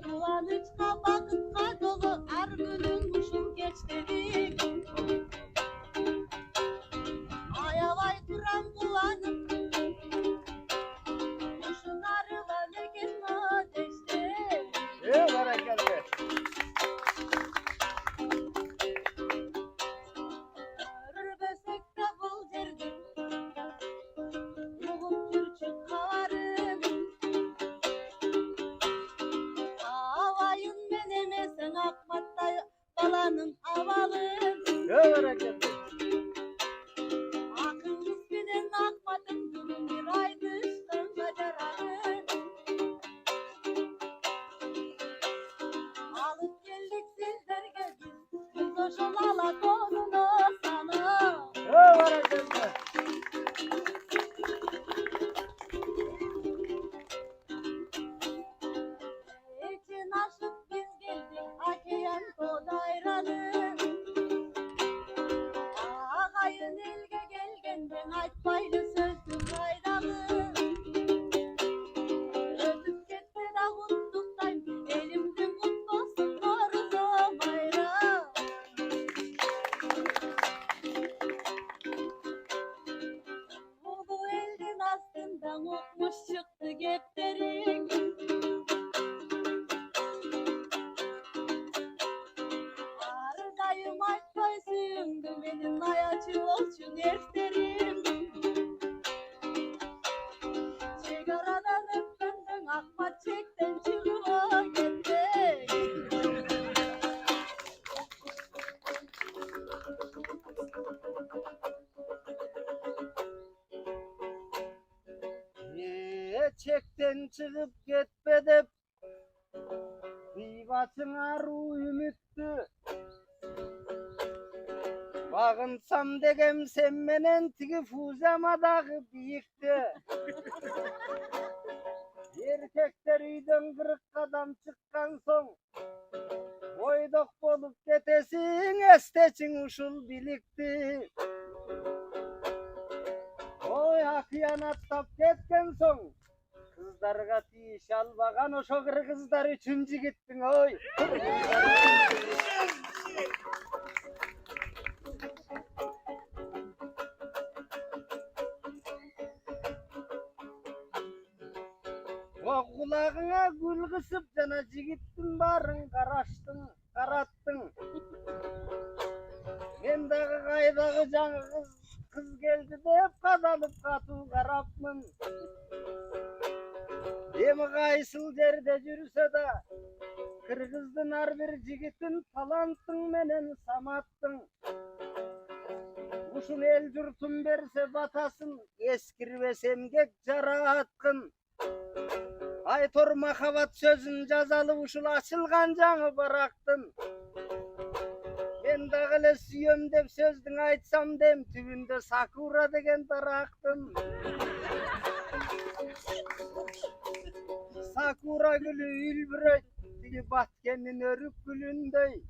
кубанычка бакытка толы ар күнүң ушул кечтериң. Аябай турам кубанып ушунарыган экен адештер. Barakallah. Көрбөсөк да бул жерди угуп жүрчү кабарын. Абайын мен эмесең акматтай баланын абалын. Barakallah. Акыңыз менен акматын бүгүн бир айтышканга жаранын. Алып келдик сиздерге биз ошол ала тоонун осаны. Barakallah. Эчен ашып биз келдик океан тоодайранын. Агайын элге келгенден айтпайлы сөздү кайдагы. Өтүп кетсе да куттуктайм элимдин кут болсун корузо майра. Улуу элдин астында укмуш чыкты кептериң. çekten çıkıp gitme dep Kıybatın aru ümittü Bağınsam degem sen menen tigi fuzamadağı biyikti Erkekler uydan 40 kadam çıkkan son Boydok bolup ketesin esteçin uşul bilikti Oy hıyanаттap ketken son Kızlarga tiyiş albagan oşo kızlar üçüncü gittin oy O kulağına gül kısıp cana jigittin barın karaştın, karattın. Men dağı kaydağı жаңы kız geldi dep kadalıp katı karapmın. Emi kaysıl jerde jürse da Kırgızdın har bir jigitin talanttın menen samattın. Uşul el jurtun berse batasın, eskiribes emgek jara atkın. Aytor mahabat sözün jazalı uşul açılgan жаңы bıraktın. Ben dağıle süyöm dep sözdün aytsam dem tübünde sakura degen daraktın. Sakura gülü ülbüröt, tigi batkenin örük gülündey.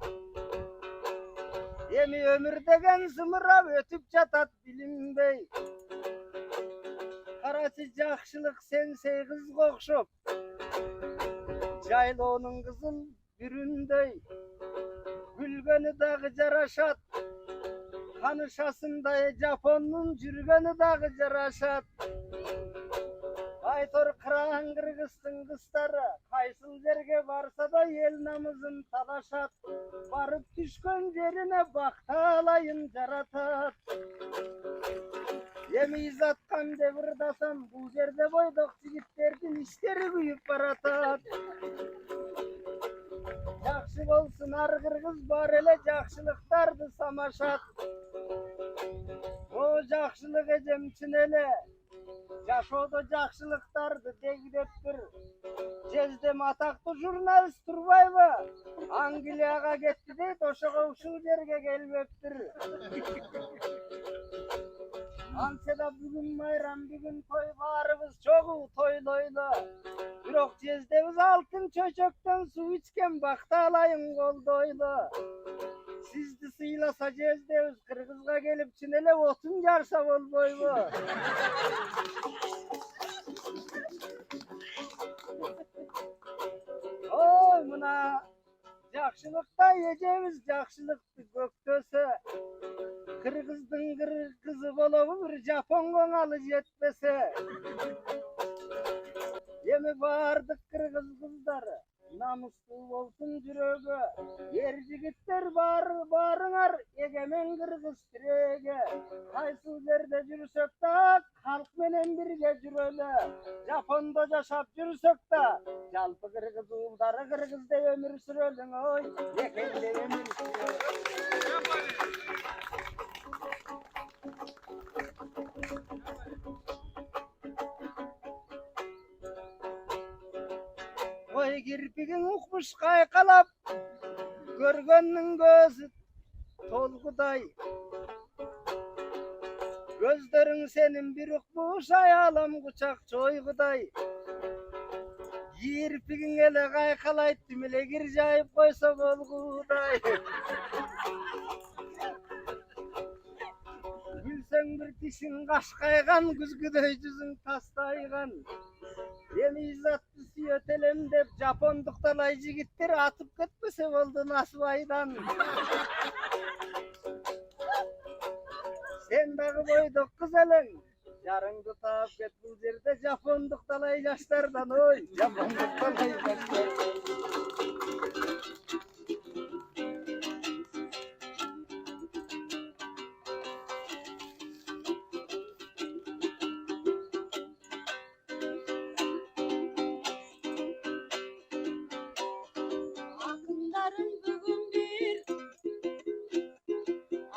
Emi ömür degen zımırap ötüp jatat bilinbey. Karacı jakşılık sensey kız kokşop, Jayloğunun kızıl büründey. Gülgeni dağı jaraşat, Kanışasınday Japonun jürgeni dağı jaraşat. Aytor kıran kırgızsın kızları, kaysıl jerge barsa da el namızın talaşat. Barıp düşkön jerine baktalayın jaratat. Emi izatkan devirdasam, bu jerde boydok jigitlerдің işleri kuyup baratat. Jakşı bolsun ar kırgız bar ele jakşılıktardı samaşat. O jakşılık ejemçin ele, Jaşoda jakşılıktardı degideptir. Jezdem ataklı jurnalist Turbayba, Angliyaga ketti deyt, oşoga uşul jerge gelbeptir. Anseda bugün mayram, bugün toy barыбыз çoğu toyloylu. Bирок jezdebиz altın çöçökten su içken bakta alayın goldoylu. Sizdi sıylasa jezdebиz Kırgızga gelip çinele otun jarsa bolboylu. Oy mına jakşılıkta yejemiz jakşılıktı göktöse. Kırgızdın kızı bolup bir Japon konalı jetmese. Emi bardık kırgız kızları, namuslu bolsun jürögü. Er jigitler barıңар, egemen kırgız tirege. Kaysıl jerde jürsök da, halk menen birge jürölü. Japonda jaşap jürsök da, jalpı kırgız uldары kırgızda ömür sürölüň oy, ekende ömür sürölüň. Oy kirpigin ukmuş kaykalap, görgönün gözü tolguday. Gözlerin senin bir ukmuş ayalam kucak çoyguday. Kirpigin ele kaykalayt dimile girjayıp koysa bolguday. Gülsen bir dişin kaşkaygan, güzgüdöy yüzün tastaygan. Emi izatlı süyetelem dep Japonduktalay jigitler atıp ketmese boldu nasbaydan. Sen dağı boyduk kız eleň, jarыңды taap ket bu jerde Japonduktalay jaşlardan oy, Japonduktalay jaşlardan. Akınların bugün bir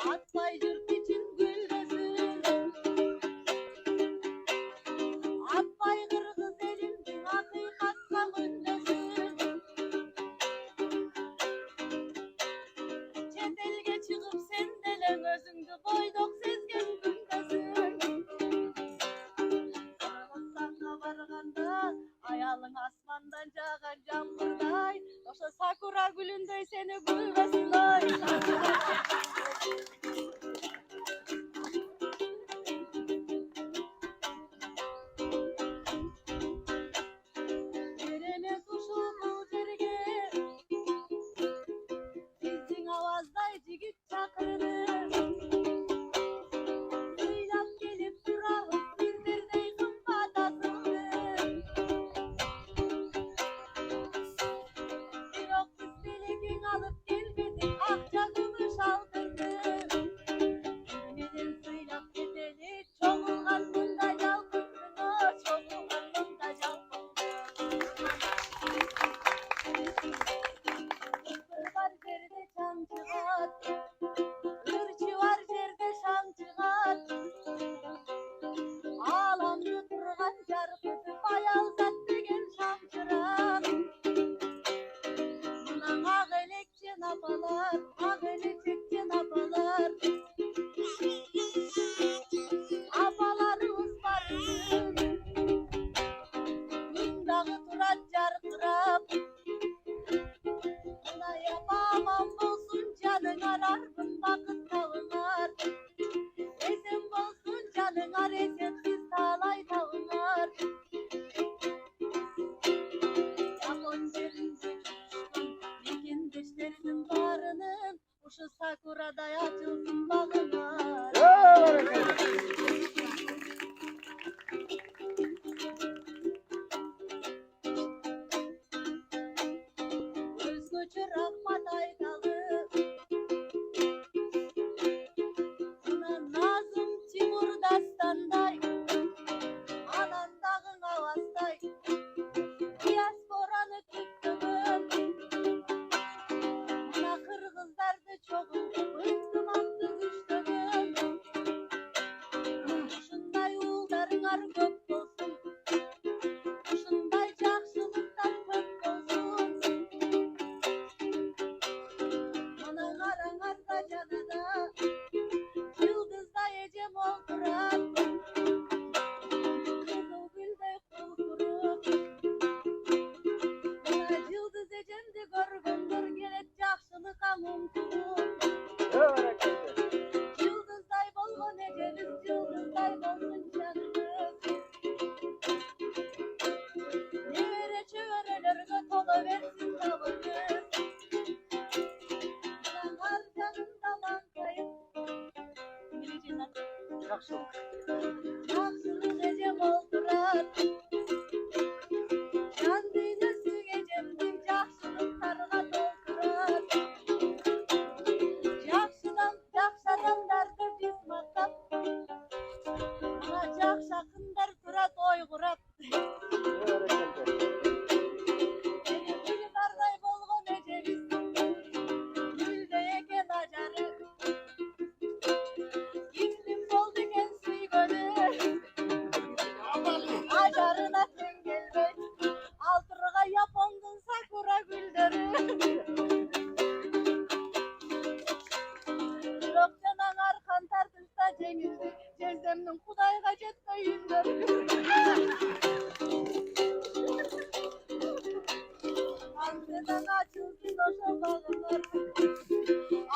atpay jurt için gülgesin. Atpay kırgız sakura gülünдөй seni gülmesin oy. Verene kuşum bu жерге, bizdin avazday jigit çakırdı. Sıylap gelip durağız bizlerдей kımbat asıldı. Бирок биз белегиң алып келбедик, акча күмүш алдырдык. Менен сыйлап кетели, чогулган мында жалкындың, чогулган мында жалкындың. Бар жерде чаң чыгат, ырчы бар жерде шаң чыгат. Ааламды турган жаркытып аялзат деген шамчырак. Мына ак элекчен апалар, ак элекчен апалар. Апаларыбыз барсын, мындагы турат жаркырап. Мынай апа аман болсун, жаныңар арбын бакыт табыңар. Эсен болсун жаныңар, эсенсиз таалай табыңар. Жапон жеринде жүрүшкөн мекендештердин баарынын ушу сакурадай ачылсын багыңар. Өзгөчө рахмат айталы. Мына Назым Тимур дастандай, анандагың аваздай. Диаспораны күттүмөн. Мына кыргыздарды чогултуп ынтымакты күчтөгөн. Ушундай уулдарыңар көп болсун. Ушундай жакшылыктар көп болсун. Мына караңарда жанада жылдыздай эжем олтурат. Кызыл гүлдөй кулкуруп. Мына жылдыз эжемди көргөндөр келет жакшылыкка умтулуп. Жылдыздай болгон эжебиз жылдыздай болсун жаныбыз. Небере чөбөрөлөргө толо берсин табыбыз. Мына кар жанында маңкайып. Жакшылык эжем олтурат. Жан дүйнөсү эжемдин жакшылыктарга толтурат. Жакшы адамдарды биз мактап, мына жакшы акындар турат ой курап. Мени гүлдардай болгон эжебиз, гүлдөй экен ажары. Кимдин болду экен сүйгөнү, ажарына тең келбей, алтырга япондун сакура гүлдөрү. Бирок жанаң аркан тартылса жеңилди, жездемдин Кудайга жетпей үндөрү. Антеннаң ачылсын ошо багыңар,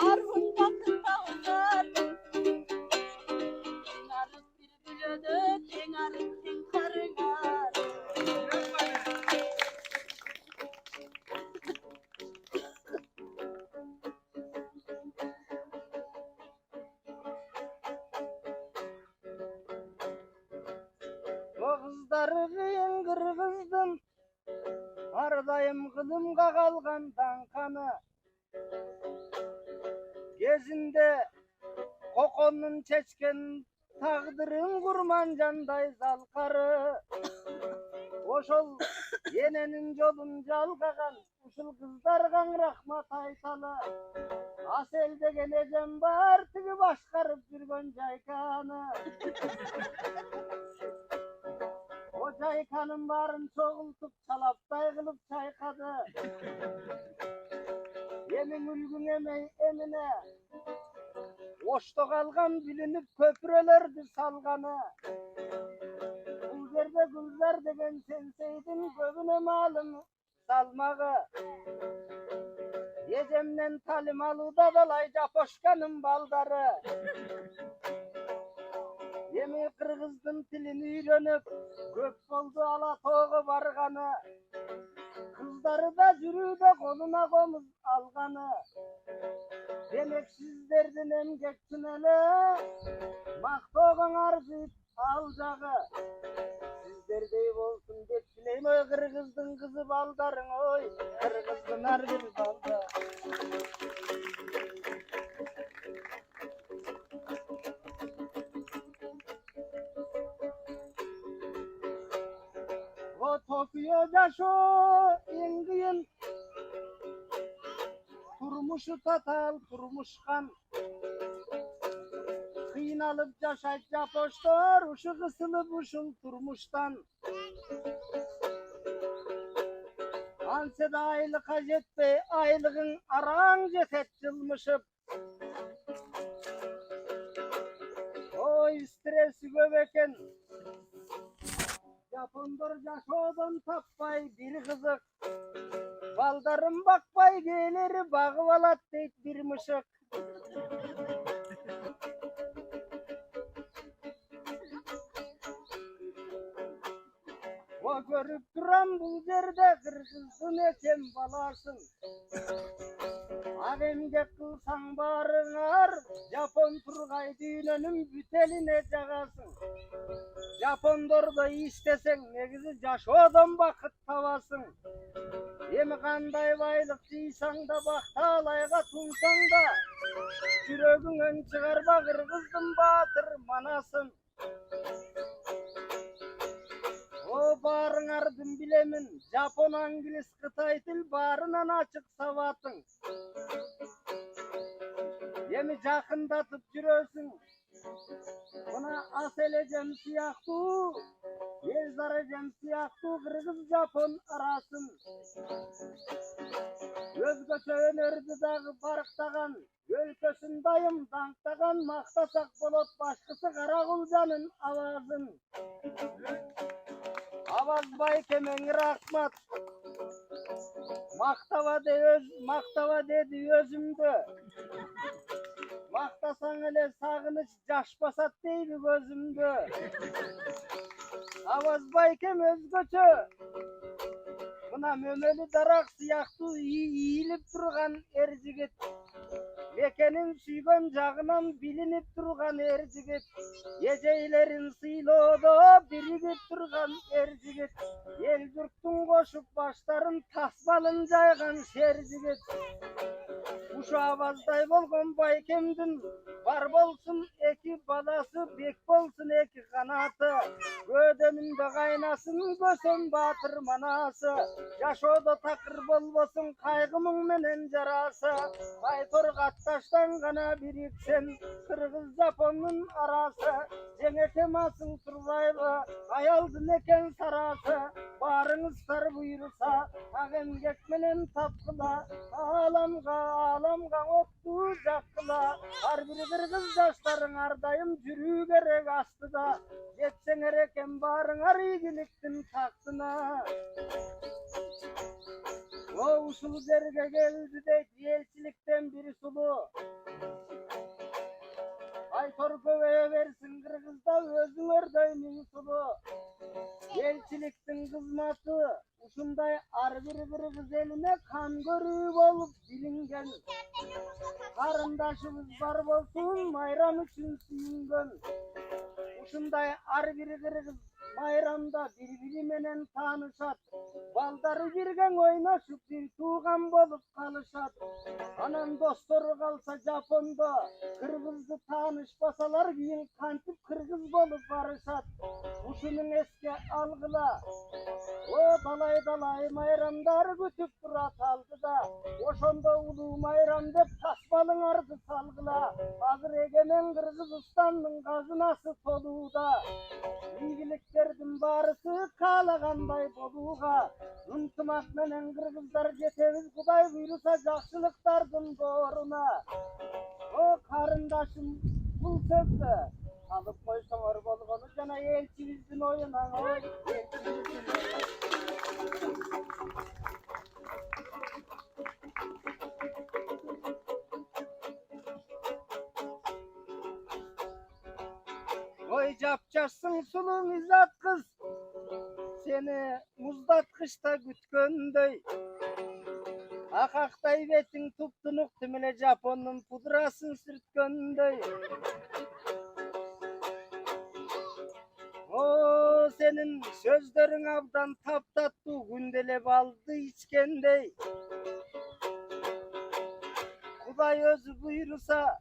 арбын бакыт табыңар. Тең арып бир бүлөдө, тең арып тең карыңар. O kızları kıyın kırgızdım, ardayım kılımga kalgan dankanı. Gezinde kokonun çeçken tağdırın kurman canday zalkarı. Oşol yenenin jolun jalgagan, uşul kızlargan rahmat aytalı. Asel degen ejem bar, tigi başkarıp жүргөн жайканы. O jaykanın bарын çoğultup çalapтай kılıp çaykadı. Yemin ülgün emey emine, oşta kalgan bilinip köprülerdi salganı. Bu yerde gülzer degen senseydin göbüne malım salmağı. Ejemden talim aluda dalay japoşkanın baldары. Emi Kırgızdın tilini үйrөнüp, köp boldu Alatoğ'a bargаны. Kızları da jürüde koluna komuz algаны. Demek sizlerden emgeksin ele, maktoğun arzıyıp alacağı. Sizlerdey bolsun dep dileyim oy Kırgızdın kızı baldarın oy, Kırgızdın her bir balda. O Tokyo jaşo engin, turmuşu tatal turmuşkan. Kıynalıp jaşayt japoştor, uşu kısılıp uşul turmuştan. Anseda aylığa jetpey, aylığın araң jetet jılmışıp. Oy stresi köp eken. Japondor jaşodan tappay bir kızık. Baldarım bakpay geleri bagıp alat deyt bir mışık. O görüp duram bu yerde Kırgızdın etem balasın. Ağemge kılsan barınar, Japon turgay düğününün büteline jagasın. Japondorda istesen negizi jaşodan bakıt tabasın. Emi kanday baylık jıysan da baktalayga tunsan da, Jürögüңөн çıgarba Kırgızdın batır manasın. O barın ardın bilemin, Japon, Anglis, Kıtay til barınan açık savatın. Emi jakındatıp jürösün, buna aselejem siyahtu, elzarejem siyahtu Kırgız Japon arasın. Özgöçe önörді dağı barıqtagan, өлkösün dayım danktagan, maktasak bolot başkısı Karagulcanın avazın. Avaz Baykemen rahmat, maktava dedi özümdü. Maktasan ele sağınış jaş basat deydi gözümdü. Avaz Baykem özgöçö, buna mömeli darak siyahtı iyilip durgan erjigit. Mekenin sүйgön jagынан bilinip turgan erjigit. Ejeylerin sıylodo birigip turgan erjigit. El jurttun koşup başların tasbalın jaygan serjigit. Uşu avazday bolgon Baykemdin var bolsun eki balası, bek bolsun eki kanatı. Gödönünde kaynasın gösön batır manası. Yaşoda takır bolbosun kaygımın menen jarası. Baytor kattaştan gana biriksen Kırgız Japonun arası. Jeŋetemasın turbaylı ayaldın eken sarası. Barınız sar buyursa agengek menen tapkıla. Alamga ottu jakıla. Har biri Kırgız jaşların ardayım jürü gerek astıda. Jetsen ereken barıňar igiliktin taktına. O uşul derge geldi de elçilikten biri sulu. Aytor köveye versin Kırgızda özüň ördöýüniň sulu. Elçiliktin kızmatı uşunday ar bir Kırgız eline kan görүү bolup bilingen. Karındaşыбыз bar bolsun mayram üçün sүйüngön. Uşunday ar bir Kırgız bayramda bir-biri menen tanışat. Baldары birgen oynaşıp bir tuğan bolup kalışat. Anan dostoru kalsa Japonda Kırgızdı tanışpasalar giyin kantip Kırgız bolup barışat. Uşunun eski algıla. O dalay mayramdar götüp durat algıda. Oşonda ulu mayram dep tasbalın ardı salgıla. Hazır egemen Kırgızstan'ın gazınası toluda. İyiliklerдің barısı kalagандай boluğa. Ынтымақ менен Kırgızlar жетебиz Кудай буйруса жакшылыктардын доорuna. O karındaşım bul sözdü. Alıp koysaňar bolgonu jana elçibizdin oyuna. Japjaşsın sulun izat kız. Seni muzdatqışta gütkönдөй. Akaqtay betin tuptunuq timile Japonun pudrasın sürtkönдөй. O senin sözlerin abdan taptattu gündelep aldı içkendey. Kuday özü buyursa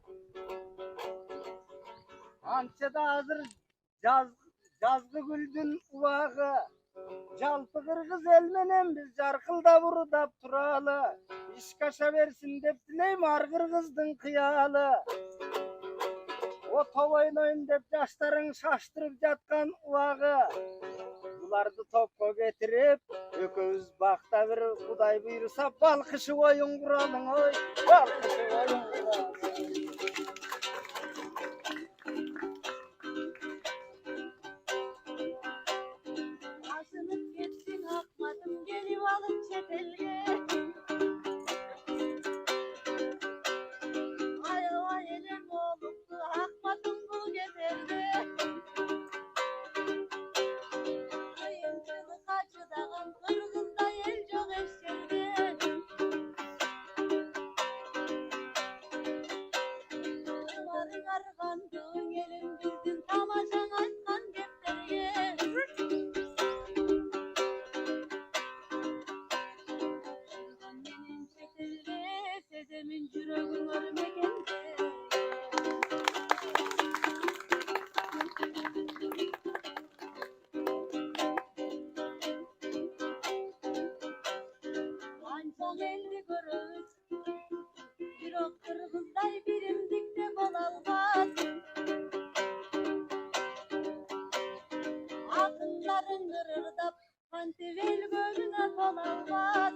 ançada hazır жазgı güldün uvağı. Jalpı kırgız elmenen biz jarkılda vurudap turalı. İş kaşa versin dep dileyim ar kırgızdın kıyalı. O top oynayın dep yaşların şaştırıp jatkan uvağı. Bulardı topko getirip ököz bakta bir kuday buyursa balkışı oyun kuralım oy. Balkışı oyun kuralım. Aşınıp gittin akmadım gelip alıp çetelge. Ayova elem oluptu akmadım bu gezerde. Kıyıntılı kaçıdağın kırgızda el çok eşerde. Kırmadın argandığın elin bizdin tamaşan açkan defterge. Benim çetilde sezemin yüreğim ölmegende. Ançan elli görüş, bir o kırgızday birimdikte bolalmaz. Akınların kırırdap, kantivel gölüne bolalmaz.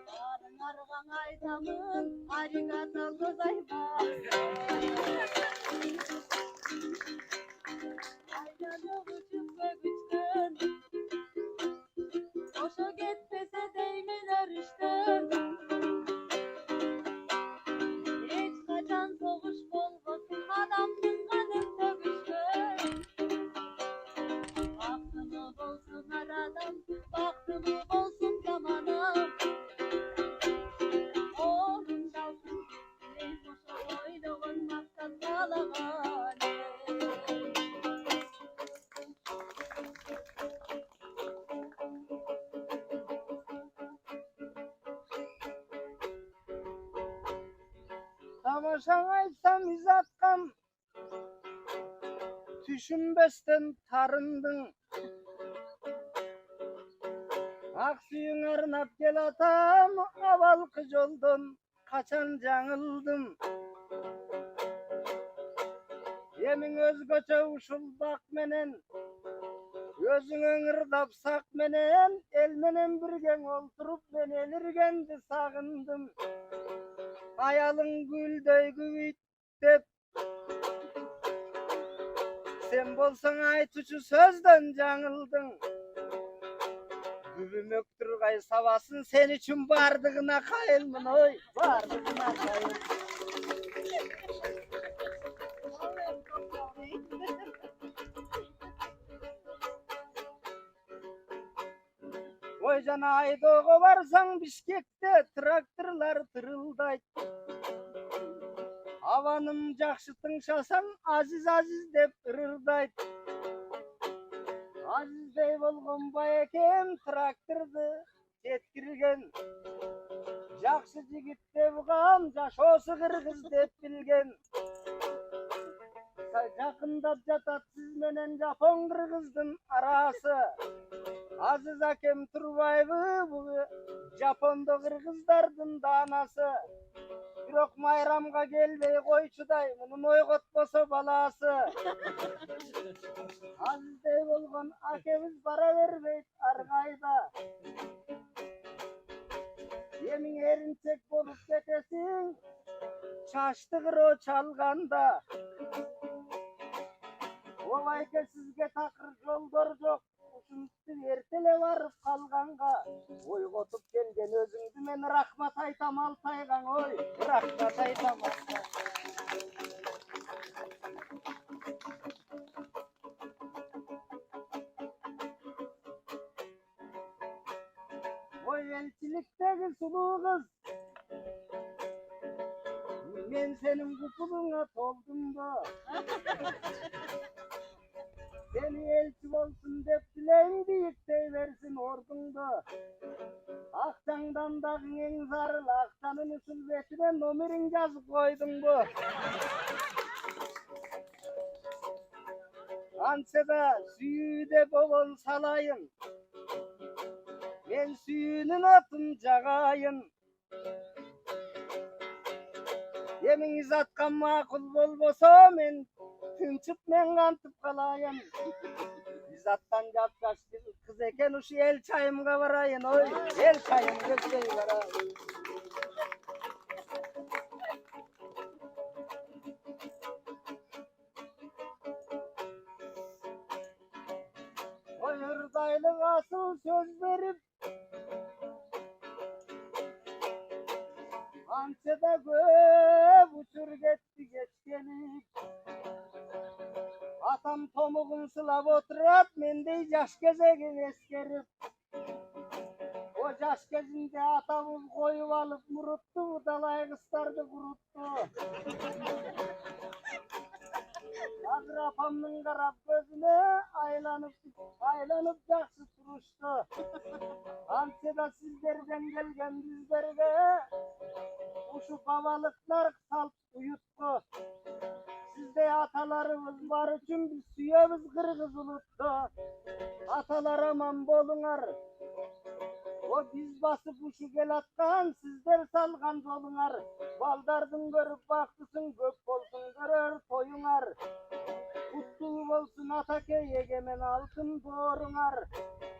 Barın argan aytamın, arigato gozaimasu. Aynalı uçup ve güçtün, boşa gitmese değmen örüştün. Hiç kaçan soğuş bolmasın, adamın kanın dövüştün. Baktımı bolsun aradan, baktımı bolsun zamanım. Oğlum dalsın gitsin, boşa oynağın maksat sağlaman. Tamaşan aytsam izatkan düşünbesten tarındın. Aksuyun arnap gel atam avalkı joldan kaçan жаңылdım. Emin özgöçe uşul bak menen özüň ıngırdap sak menen el menen birgen olturup men elirgendi sagındım. Hayalyň gülдөй gübüýt dep sen bolsaň aytuçu sözden жаңылdyň. Gübüm öktürgay sabasın sen üçün bardygyna kayılmın oy. Bardygyna kayıl. Oy jana aydoga barsaň Bişkekte traktorlar tırıldayt. Havanım jakşı tыңşasaň aziz aziz dep ırırdayt. Azizdey bolgon bayekem traktordy tetkirgen. Jakşı jigit debgan jaşosu kırgız dep bilgen. Jakındap jatat siz menen Japon kırgızdın arası. Aziz akem Turbayby bu Japonda kırgızdardın danası. Birok mayramga gelbey koyçuday munun oygotboso balası. Azizdey bolgon akemiz bara berbeyt argayda. Emin erinçek bolup ketesiň çaşty kıro çalganda. Olayke sizge takır joldor jok үчүнчү эртеле барып калганга ойготуп келген өзүңдү мен рахмат айтам Алтайгаң, ой рахмат айтам ой элчиликтеги сулуу кыз мен senin kutuluğuna toldumda seni elçi olsun dep dileğin büyüktey versin ordunda akçandan dağın en zarıl akçanın usul betine nomerin yazıp koydum bu Ançada suyu de bobon salayın ben suyunun atın cagayın Yeminiz atkan makul bolbosa men tünçüp men kantıp kalayım. Biz attan yapcaş kız eken uşu el çayımga varayın oy. El çayım gökdeyi varayın. Oy hırdaylık asıl söz verip Ançada göp uçur gitti geç gelip Atam tomuğun sılap oturat mendey yaş gezegin eskerip O yaş gezinde atamız koyup alıp muruttu dalay kıstardı kuruttu Hazır apamның karap gözüne aylanıp jakşı turuştu Ançada sizlerden gelgen bizlerge Uşu babalıklar salt uyuttu. Sizde atalarımız var için biz suyabız kırgız uluttu. Atalar aman bolungar. O biz basıp uşu gel atkan sizler salgan jolungar. Baldardın görüp baktısın gök bolsun görür toyungar. Kutlu bolsun Atakey egemen altın doğrungar.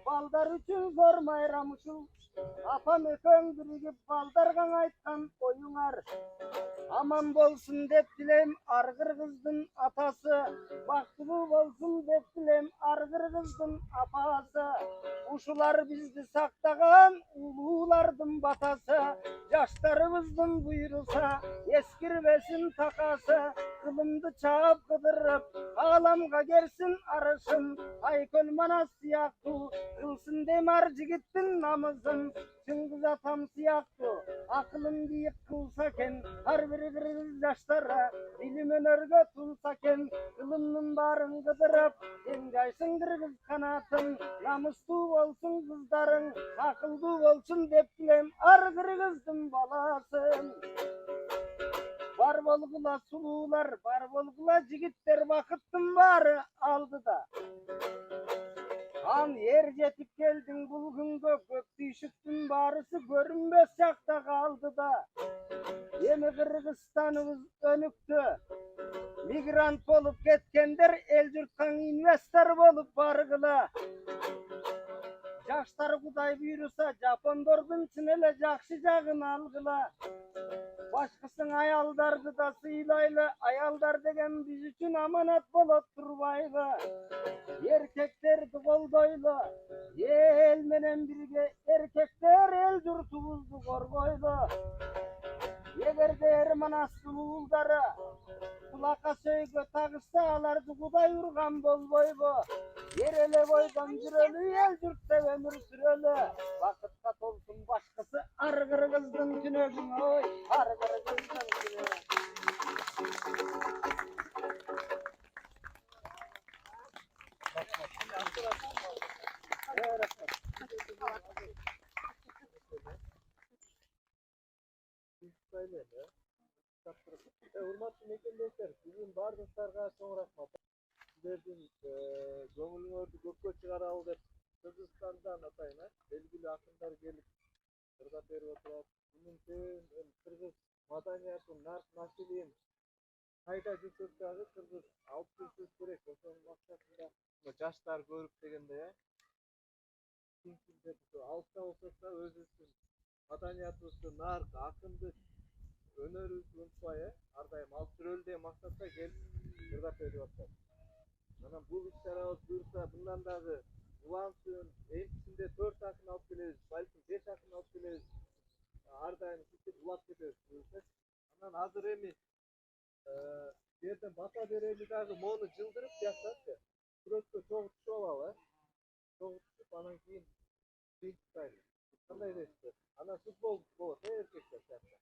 Baldar üçün zor mayram uşul. Apam öpöң birigip baldargaң айтқан oyungar. Aman bolsun dep dilem argır kızdın atası. Baktılı bolsun dep dilem argır kızdın apası. Uşular bizdi saktagan ululardın batası. Yaşlarımızdın buyurulsa eskirmesin takası. Kılımdı çağıp kıdırıp ağlamga gersin arışın. Aykol manas siyaktı kılsın demar jigittin namızın. Çıngız atam siyaktı akılın deyip kılsa ken har biri kırgız yaşlara dilim önörgö tulsa ken kılımnın barın kıdırıp sen jaysın kırgız kanatın namuslu bolsun kızdarın akıllı bolsun dep bilem ar kırgızdın balasın Var bolgula sulular, var bolgula jigitler vakıttın bari aldı da. An yer jetip geldin bul günge gök tüyşüktün barısı görünbes jakta kaldı da. Emi Kırgızstanımız önüktü. Migrant bolup ketkenler el jurtkan investor bolup bargıla. Jaşlar Kuday buyursa Japondordun çinele jakşı jagın algıla. Başkasın ayaldardı da sıylaylı ayaldar degen biz üçün amanat bolup turbaylı. Erkeklerdi koldoylu el menen birge erkekler el jurtubuzdu korgoylu. Egerde Ermanas sululları kulaka söygö tagışsa alardı Kuday urgan bolboylu. Yerele boydan jürölü el jurtta ömür sürölü. Vakıtka tolsun başkası ar kırgızdın tünögün oy ar kırgızdın tünögün. Урматтуу мекендештер, бүгүн бардыктарга чоң рахмат. Сиздердин көңүлүңөрдү көккө чыгаралы деп Кыргызстандан атайын белгилүү акындар келип ыргап берип отурат. Бүгүн кыргыз маданиятын, нарк населин кайда жүрсөк дагы кыргыз алып жүрсөк керек. Ошонун максатында жаштар көрүп дегенде алыста болсок да өзүбүздүн маданиятыбызды, нарк, акындык, өнөрүбүздү унутпай ар дайым алып жүрөлү деген максатта келип ыргап берип атат. Анан бул иш-чарабыз буюрса мындан дагы улансын, энчисинде 4 акын алып келебиз, балким 5 акын алып келебиз. Ар дайым сүйтүп улап кетебиз. Анан азыр эми жерден бата берели дагы мону жылдырып жаксатчы. Күрөккө чогултуп алалы, чогултуп анан кийин кыйынтпайлы. Кандай дейсиз? Анан футбол болот, эркектер саатта.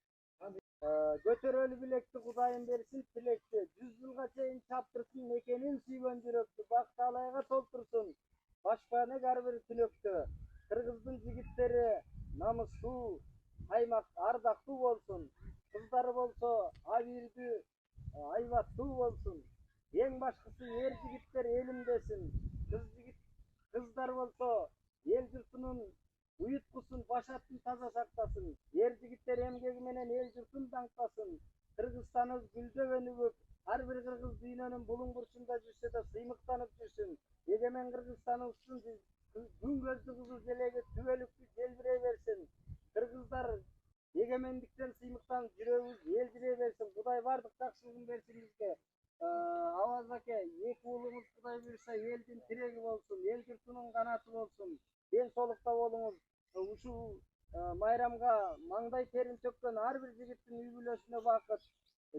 Көтөрөлү билекти Кудайым берсин, тилекти 100 жылга чейин чаптырсын, мекенин сүйгөн жүрөктү, бак талайга толтурсын. Башпанек ар бир түнөктө. Кыргыздын жигиттери намыстуу, каймак ардактуу болсун. Кыздары болсо абийирдүү, айбаттуу болсун. Эң башкысы ер жигиттер элимдесин. Кыздар болсо эл журтунун уюткусун, башатын таза сактасын. Ер жигиттер эмгеги менен эл журтун даңктасын. Кыргызстаныбыз гүлдөгөн үбүк. Ар бир кыргыз дүйнөнүн булуң бурчунда жүрсө да сыймыктанып жүрсүн. Эгемен Кыргызстаныбыздын күн көздү кызыл желеги түбөлүктүү желбирей берсин. Кыргыздар эгемендиктен сыймыктанып жүрөгүбүз элжирей берсин. Кудай бардык жакшылыгын берсин бизге. Аваз аке, эки уулуңуз Кудай буйрса элдин тиреги болсун, эл журтунун канаты болсун. Ден соолукта болуңуз. Ушул майрамга маңдай терин төккөн ар бир жигиттин үй бүлөсүнө бакыт,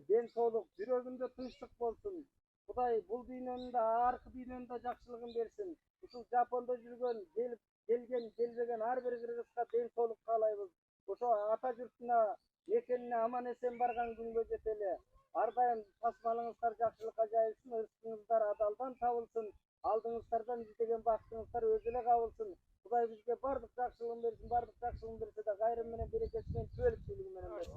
ден соолук, жүрөгүндө тынчтык болсун. Кудай бул дүйнөнүн да, аркы дүйнөнүн да жакшылыгын берсин. Ушул Жапондо жүргөн, келген, келбеген ар бир кыргызга ден соолук каалайбыз. Ошо ата журтуна, мекенине аман эсен барган күнгө жетели. Ар дайым тасмалыңыздар жакшылыкка жайылсын, ырыскыңыздар адалдан табылсын. Алдыңыздардан издеген бактыңыздар өзү эле кабылсын. Кудай бизге бардык жакшылыгын берсин, бардык жакшылыгын берсе да кайрым менен берекеси менен түбөлүктүүлүгү менен берсин.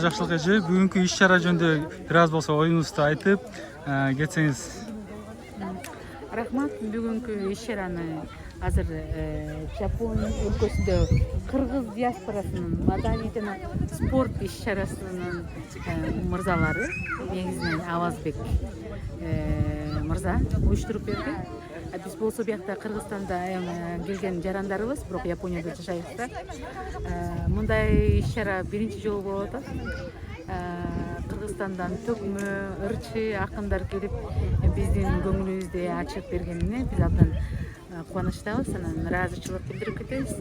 Жакшылык эже, бүгүнкү иш чара жөнүндө бир аз болсо оюңузду айтып кетсеңиз. Рахмат. Бүгүнкү иш чараны азыр Жапония өлкөсүндө кыргыз диаспорасынын маданий жана спорт иш чарасынын мырзалары, негизинен Авазбек мырза уюштуруп берди. Биз болсо биякта Кыргызстанда келген жарандарыбыз, бирок Японияда жашайбыз да. Мындай иш чара биринчи жолу болуп атат. Кыргызстандан төкмө, ырчы акындар келип биздин көңүлүбүздү ачып бергенине биз абдан кубанычтабыз, анан ыраазычылык билдирип кетебиз.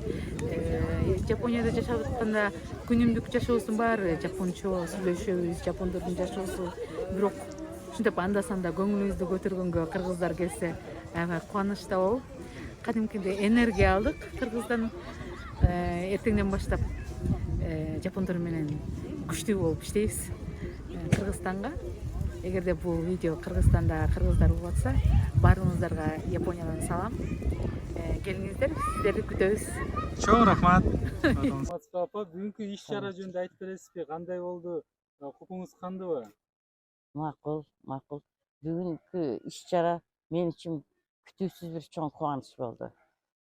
Жапонияда жашап атканда күнүмдүк жашообуздун баары жапончо сүйлөшөбүз, жапондордун жашоосу. Бирок ушинтип анда санда көңүлүбүздү көтөргөнгө кыргыздар келсе, аябай кубанычта болуп, кадимкидей энергия алдык. Кыргыздан эртеңден баштап жапондор менен күчтүү болуп иштейбиз. Кыргызстанга, эгерде бул видео Кыргызстанда кыргыздар угуп атса, баарыңыздарга Япониядан салам. Келиңиздер, сиздерди күтөбүз. Чоң рахмат. Апа, бүгүнкү иш чара жөнүндө айтып бересизби? Кандай болду? Укугуңуз кандыбы? Макул. Бүгүнкү иш чара мен үчүн күтүүсүз бир чоң кубаныч болду.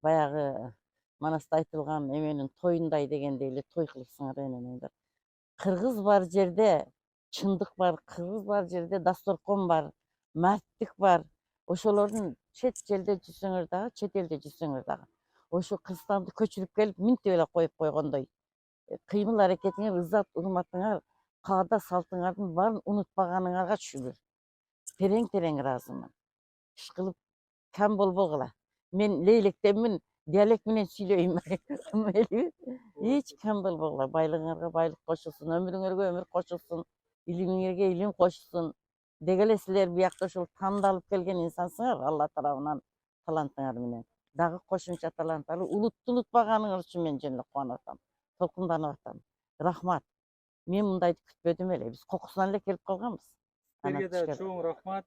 Баягы манаста айтылган эменин тоюндай дегендей эле той кылыпсыңар энеңдер. Кыргыз бар жерде чындык бар, кыргыз бар жерде дасторкон бар, мәрттик бар. Ошолордун чет жерде жүрсөңөр дагы, чет элде жүрсөңөр дагы, ошо Кыргызстанды көчүрүп келип минтип эле коюп койгондой кыймыл аракетиңер, ызат урматыңар, каада салтыңардын баарын унутпаганыңарга шүгүр. Терең ыраазымын. Ишкылып кам болбогула. Мен лейлектенмин, диалект менен сүйлөйм. Эч кам болбогула. Байлыгыңарга байлык кошулсун, өмүрүңөргө өмүр кошулсун, илимиңерге илим кошулсун. Деги эле силер биякта ушул тандалып келген инсансыңар, Алла тарабынан талантыңар менен. Дагы кошумча таланттарды унутпаганыңар үчүн мен жөн эле кубанып атам, толкунданып атам. Рахмат. Мен мындайды күтпөдүм эле. Биз кокусунан эле келип калганбыз. Силерге да чоң рахмат.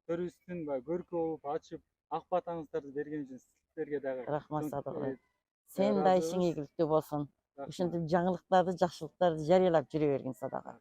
Төрүбүздүн көркү болуп ачып, ак батаңыздарды берген үчүн силерге дагы рахмат садыгы. Сен да ишиң ийгиликтүү болсун. Ушинтип жаңылыктарды, жакшылыктарды жарыялап жүрө бергин садага.